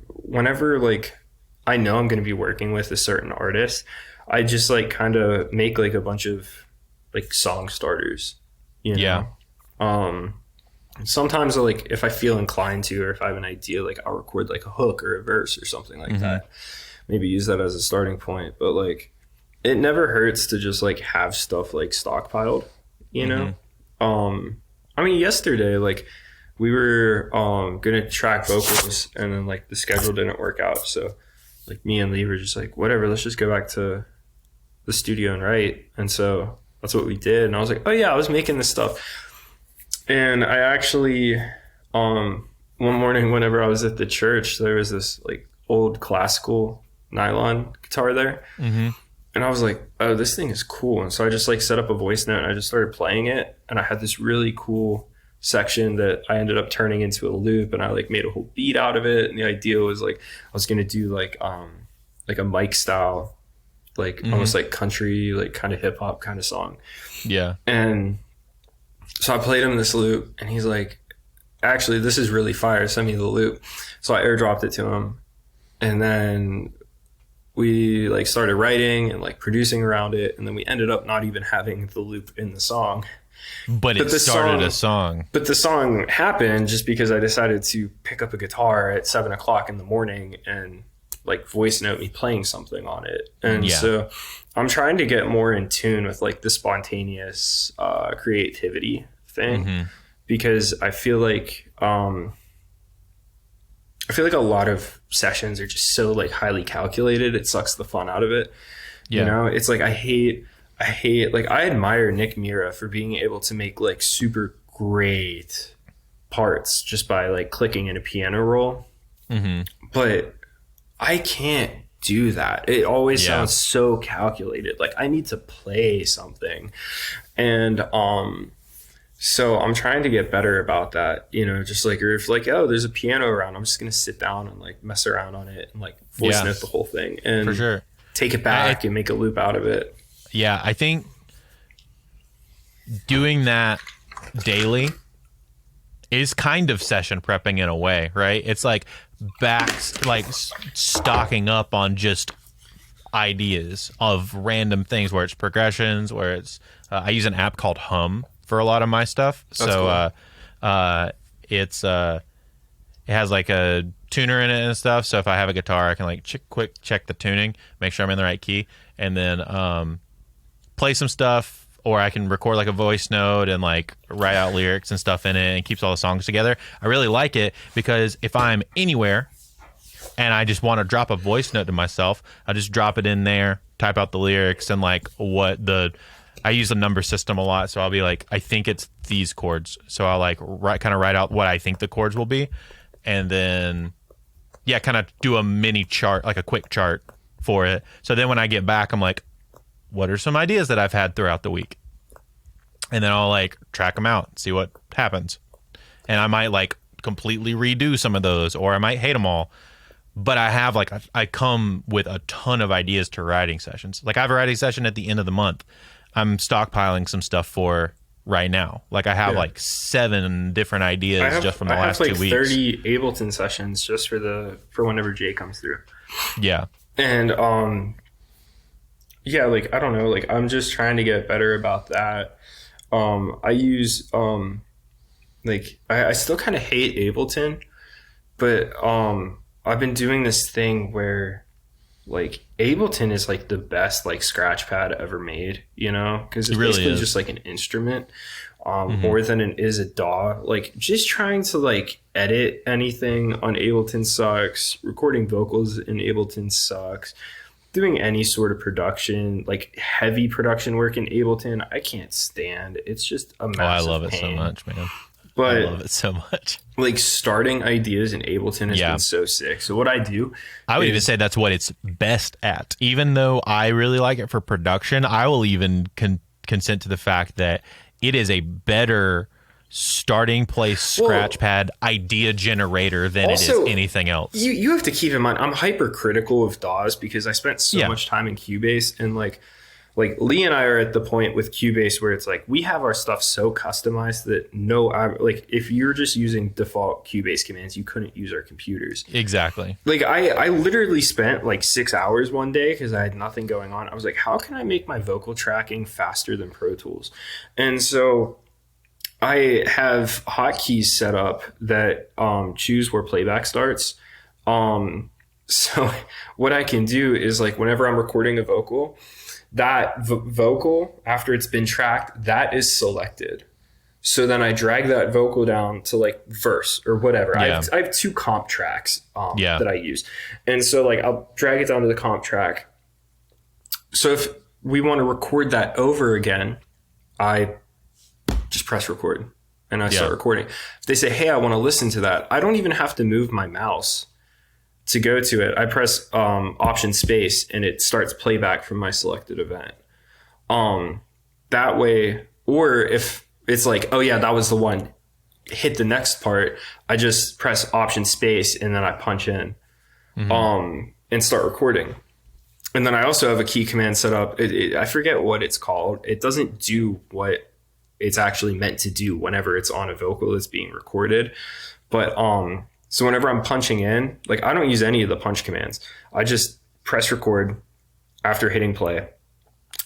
whenever like I know I'm gonna be working with a certain artist, I just like kind of make like a bunch of like song starters, you know? Sometimes like if I feel inclined to, or if I have an idea, like I'll record like a hook or a verse or something like that, maybe use that as a starting point. But like it never hurts to just like have stuff like stockpiled, you know? I mean, yesterday, like we were gonna track vocals, and then like the schedule didn't work out, so like me and Lee were just like, whatever, let's just go back to the studio and write. And so that's what we did. And I was like, oh yeah, I was making this stuff. And I actually, one morning whenever I was at the church, there was this like old classical nylon guitar there. And I was like, oh, this thing is cool. And so I just like set up a voice note and I just started playing it. And I had this really cool section that I ended up turning into a loop, and I like made a whole beat out of it. And the idea was like, I was going to do like a Mike style, like almost like country, like kind of hip hop kind of song. Yeah. And so I played him this loop, and he's like, actually, this is really fire. Send me the loop. So I airdropped it to him. And then we like started writing and like producing around it. And then we ended up not even having the loop in the song. But it started a song. But the song happened just because I decided to pick up a guitar at 7 o'clock in the morning and like voice note me playing something on it. And so I'm trying to get more in tune with like the spontaneous creativity thing, because I feel like a lot of sessions are just so like highly calculated. It sucks the fun out of it. You know, it's like I hate like I admire Nick Mira for being able to make like super great parts just by like clicking in a piano roll. But I can't do that. It always sounds so calculated. Like I need to play something. And so I'm trying to get better about that, you know, just like, or if like, oh, there's a piano around, I'm just going to sit down and like mess around on it and like voice note the whole thing and for sure take it back and make a loop out of it. Yeah, I think doing that daily is kind of session prepping in a way, right? It's like stocking up on just ideas of random things, where it's progressions, where it's I use an app called Hum for a lot of my stuff. That's cool. It has like a tuner in it and stuff. So if I have a guitar, I can like quick check the tuning, make sure I'm in the right key, and then play some stuff or I can record like a voice note and like write out lyrics and stuff in it and keeps all the songs together. I really like it because if I'm anywhere and I just want to drop a voice note to myself, I just drop it in there, type out the lyrics and like I use the number system a lot. So I'll be like, I think it's these chords. So I'll like write out what I think the chords will be. And then, yeah, kind of do a mini chart, like a quick chart for it. So then when I get back, I'm like, what are some ideas that I've had throughout the week? And then I'll like track them out, see what happens. And I might like completely redo some of those, or I might hate them all. But I have like, I come with a ton of ideas to writing sessions. Like I have a writing session at the end of the month. I'm stockpiling some stuff for right now. Like I have like 7 different ideas just from the last 2 weeks. 30 Ableton sessions just for whenever Jay comes through. Yeah. And yeah, like I don't know, like I'm just trying to get better about that. I use like I still kind of hate Ableton, but I've been doing this thing where like Ableton is like the best like scratch pad ever made, you know, because it's really basically just like an instrument more than it is a DAW. Like just trying to like edit anything on Ableton sucks. Recording vocals in Ableton sucks. Doing any sort of production, like heavy production work in Ableton, I can't stand. It's just a massive I love it pain. So much, man. But I love it so much. Like starting ideas in Ableton has been so sick. So what I do, I would even say that's what it's best at. Even though I really like it for production, I will even consent to the fact that it is a better starting place scratch pad idea generator than also, it is anything else. You have to keep in mind, I'm hypercritical of DAWs because I spent so much time in Cubase, and like Lee and I are at the point with Cubase where it's like we have our stuff so customized that like if you're just using default Cubase commands, you couldn't use our computers. Exactly. Like I literally spent like 6 hours one day because I had nothing going on. I was like, how can I make my vocal tracking faster than Pro Tools? And so I have hotkeys set up that choose where playback starts. So what I can do is like whenever I'm recording a vocal, that vocal, after it's been tracked, that is selected. So then I drag that vocal down to like verse or whatever. Yeah. I have 2 comp tracks that I use. And so like I'll drag it down to the comp track. So if we want to record that over again, I just press record and I start recording. If they say, hey, I want to listen to that, I don't even have to move my mouse to go to it. I press option space and it starts playback from my selected event. That way, or if it's like, oh yeah, that was the one, hit the next part, I just press option space and then I punch in and start recording. And then I also have a key command set up. I forget what it's called. It doesn't do what it's actually meant to do whenever it's on a vocal that's being recorded. But so whenever I'm punching in, like I don't use any of the punch commands. I just press record after hitting play.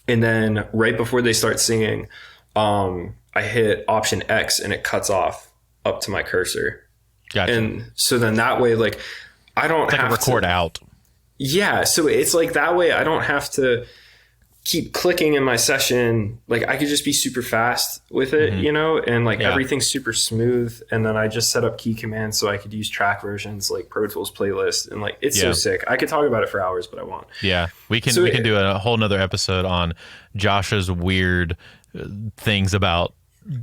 And then right before they start singing, I hit option X and it cuts off up to my cursor. Gotcha. And so then that way, like I don't have to record out. Yeah. So it's like that way I don't have to keep clicking in my session. Like I could just be super fast with it, you know, and like everything's super smooth. And then I just set up key commands so I could use track versions like Pro Tools playlist, and like it's so sick. I could talk about it for hours, but I won't. Yeah, we can do a whole nother episode on Josh's weird things about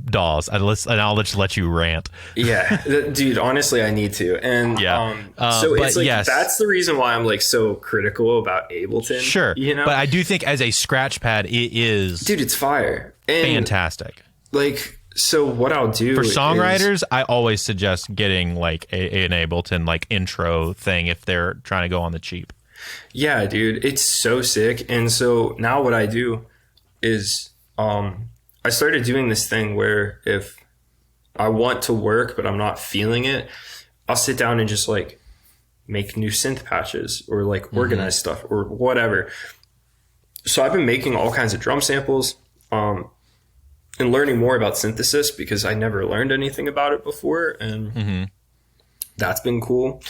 DAWs, and I'll just let you rant. Yeah, dude, honestly I need to. And so it's like that's the reason why I'm like so critical about Ableton. Sure, you know, but I do think as a scratch pad it is, dude, it's fire and fantastic. Like, so what I'll do for songwriters, I always suggest getting like an Ableton like intro thing if they're trying to go on the cheap. Yeah, dude, it's so sick. And so now what I do is I started doing this thing where if I want to work, but I'm not feeling it, I'll sit down and just like make new synth patches or like organize stuff or whatever. So I've been making all kinds of drum samples and learning more about synthesis because I never learned anything about it before. And that's been cool.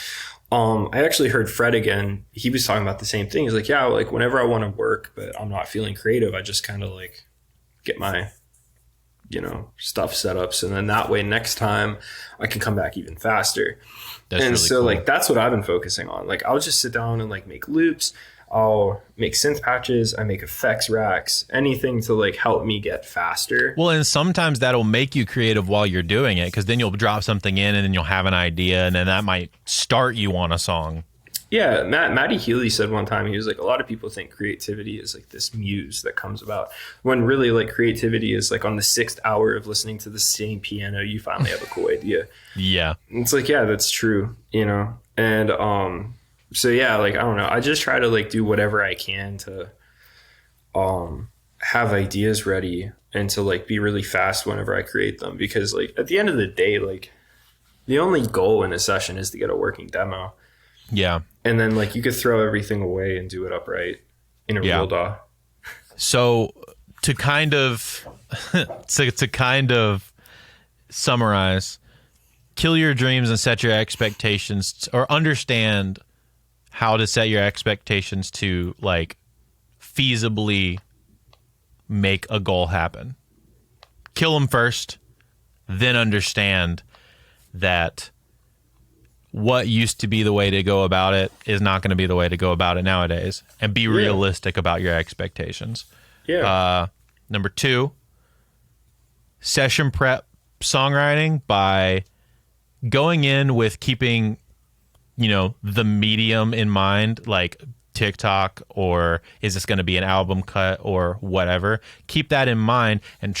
I actually heard Fred again. He was talking about the same thing. He's like, yeah, like whenever I want to work, but I'm not feeling creative, I just kind of like get my, stuff set up. So then that way next time I can come back even faster. That's and really so cool. like, that's what I've been focusing on. Like, I'll just sit down and like make loops. I'll make synth patches. I make effects racks, anything to like help me get faster. Well, and sometimes that'll make you creative while you're doing it, because then you'll drop something in and then you'll have an idea, and then that might start you on a song. Yeah, Matty Healy said one time, he was like, a lot of people think creativity is like this muse that comes about, when really like creativity is like on the 6th hour of listening to the same piano, you finally have a cool idea. Yeah. And it's like, yeah, that's true, And so yeah, like, I don't know. I just try to like do whatever I can to have ideas ready and to like be really fast whenever I create them, because like at the end of the day, like the only goal in a session is to get a working demo. Yeah. And then like you could throw everything away and do it upright in a real DAW. So to kind of to kind of summarize, kill your dreams and set your expectations, or understand how to set your expectations to like feasibly make a goal happen. Kill them first, then understand that what used to be the way to go about it is not going to be the way to go about it nowadays, and be realistic about your expectations. Yeah. Number 2, session prep songwriting by going in with keeping, the medium in mind, like TikTok, or is this going to be an album cut or whatever. Keep that in mind and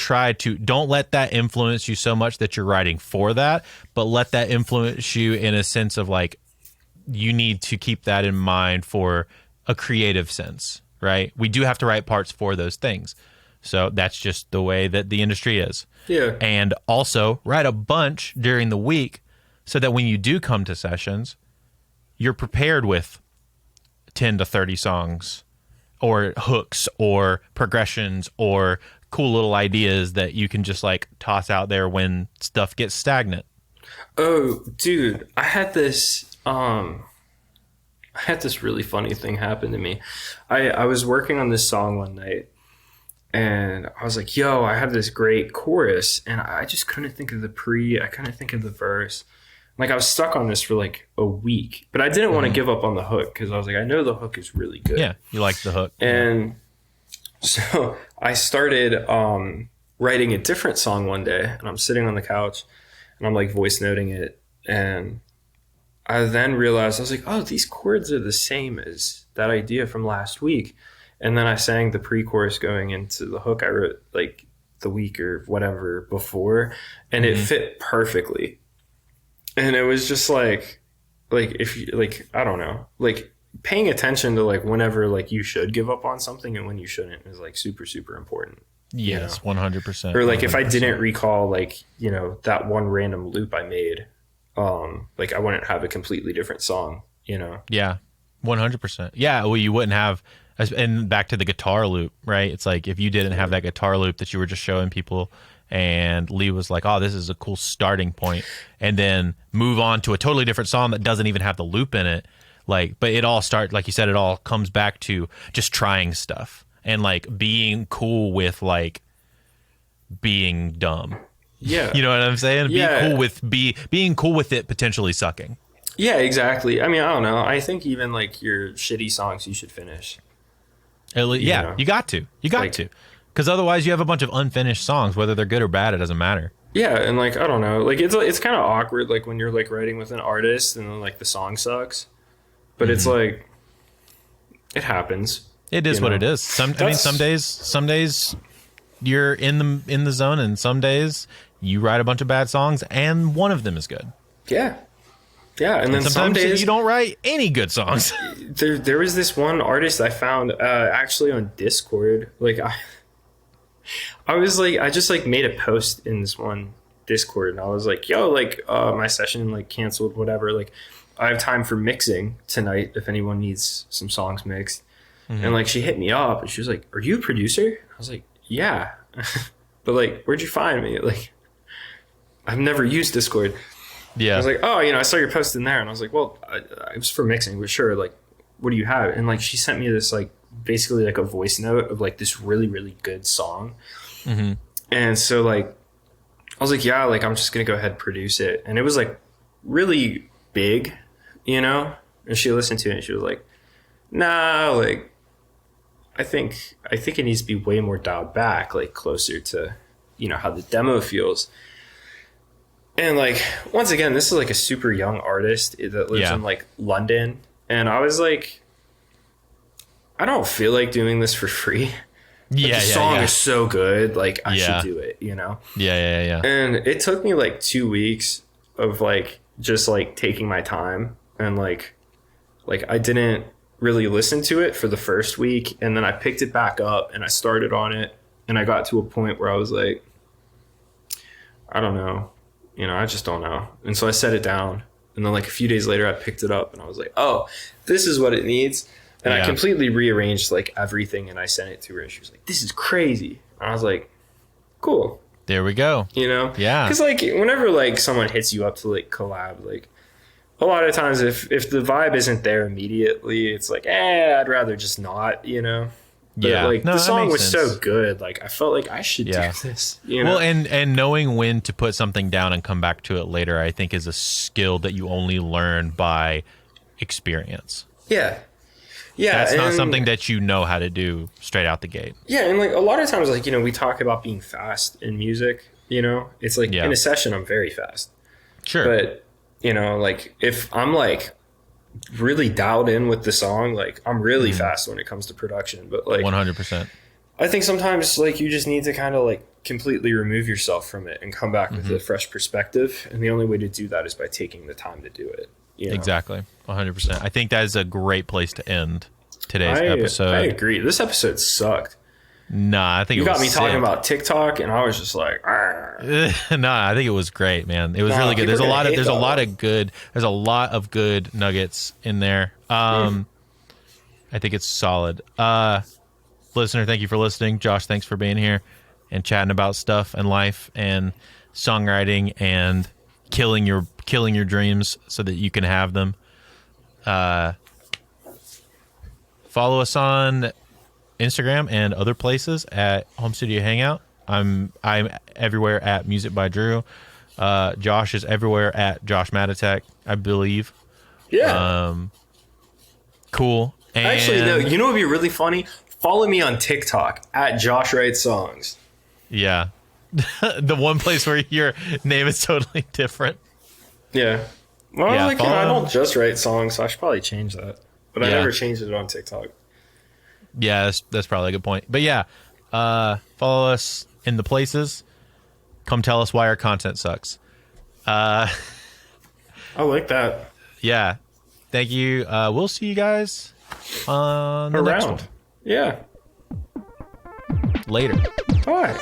don't let that influence you so much that you're writing for that, but let that influence you in a sense of like, you need to keep that in mind for a creative sense, right? We do have to write parts for those things. So that's just the way that the industry is. Yeah. And also write a bunch during the week so that when you do come to sessions, you're prepared with 10 to 30 songs or hooks or progressions or cool little ideas that you can just like toss out there when stuff gets stagnant. Oh, dude, I had this really funny thing happen to me. I was working on this song one night, and I was like, yo, I have this great chorus, and I just couldn't think of I couldn't think of the verse. Like, I was stuck on this for like a week, but I didn't want to give up on the hook, because I was like, I know the hook is really good. Yeah, you like the hook. And so I started writing a different song one day, and I'm sitting on the couch and I'm like voice noting it. And I then realized, I was like, oh, these chords are the same as that idea from last week. And then I sang the pre-chorus going into the hook I wrote like the week or whatever before, and it fit perfectly. And it was just like if you like, I don't know, like paying attention to like whenever like you should give up on something and when you shouldn't is like super, super important. Yes, 100%. Or like 100%. If I 100%. didn't recall like, that one random loop I made, like I wouldn't have a completely different song, Yeah, 100%. Yeah, well, you wouldn't have, and back to the guitar loop, right? It's like if you didn't have that guitar loop that you were just showing people, and Lee was like, oh, this is a cool starting point, and then move on to a totally different song that doesn't even have the loop in it. Like, but it all like you said, it all comes back to just trying stuff and like being cool with like being dumb. Yeah. You know what I'm saying? Yeah. Being cool with it potentially sucking. Yeah, exactly. I mean, I don't know. I think even like your shitty songs you should finish. Yeah, you got to. You got to. Because otherwise you have a bunch of unfinished songs, whether they're good or bad, it doesn't matter. Yeah, and like, I don't know. Like, it's kind of awkward, like, when you're, like, writing with an artist and then, like, the song sucks. But it's like, it happens. It is what it is. Some days you're in the zone, and some days you write a bunch of bad songs, and one of them is good. Yeah. Yeah, and then sometimes some days you don't write any good songs. There was this one artist I found actually on Discord. Like, I just like made a post in this one Discord, and I was like, yo, like my session like canceled, whatever, like I have time for mixing tonight if anyone needs some songs mixed. And like she hit me up and she was like, are you a producer? I was like, yeah. But like, where'd you find me? Like, I've never used Discord. Yeah. I was like, oh, I saw your post in there, and I was like, well, it was for mixing, but sure, like, what do you have? And like she sent me this like basically like a voice note of like this really, really good song. And so like, I was like, yeah, like I'm just going to go ahead and produce it. And it was like really big, you know? And she listened to it and she was like, nah, like, I think it needs to be way more dialed back, like closer to, you know, how the demo feels. And like, once again, this is like a super young artist that lives in like London. And I was like, I don't feel like doing this for free. The song is so good. Like I should do it, you know? Yeah. And it took me like 2 weeks of like, just like taking my time and like I didn't really listen to it for the first week. And then I picked it back up and I started on it. And I got to a point where I was like, I don't know. You know, I just don't know. And so I set it down. And then like a few days later, I picked it up and I was like, oh, this is what it needs. And I completely rearranged like everything and I sent it to her and she was like, this is crazy. And I was like, cool. There we go. You know? Yeah. Because like whenever like someone hits you up to like collab, like a lot of times if the vibe isn't there immediately, it's like, I'd rather just not, you know? But like the song was so good, like I felt like I should do this. You know? Well, and knowing when to put something down and come back to it later, I think is a skill that you only learn by experience. Yeah. That's not something that you know how to do straight out the gate. Yeah, and like a lot of times, like, you know, we talk about being fast in music, you know? It's like in a session I'm very fast. Sure. But, you know, like if I'm like really dialed in with the song, like I'm really fast when it comes to production. But like 100%. I think sometimes like you just need to kind of like completely remove yourself from it and come back with a fresh perspective. And the only way to do that is by taking the time to do it. You know? Exactly. 100%. I think that is a great place to end today's episode. I agree. This episode sucked. Nah, I think you it was got me sick. talking about TikTok, and I was just like, nah, I think it was great, man. It was really good. There's a lot of good nuggets in there. I think it's solid. Listener, thank you for listening. Josh, thanks for being here and chatting about stuff and life and songwriting and killing your dreams so that you can have them. Follow us on Instagram and other places at Home Studio Hangout. I'm everywhere at Music by Drew. Josh is everywhere at Josh Matotek, I believe. yeah. Cool. And Actually, no, you know what would be really funny? Follow me on TikTok at Josh Writes Songs. Yeah. The one place where your name is totally different. Yeah. Well, like, you know, I don't just write songs, so I should probably change that. But I never changed it on TikTok. Yeah, that's probably a good point. But yeah, follow us in the places. Come tell us why our content sucks. I like that. Yeah. Thank you. We'll see you guys on the next one. Yeah. Later. Bye.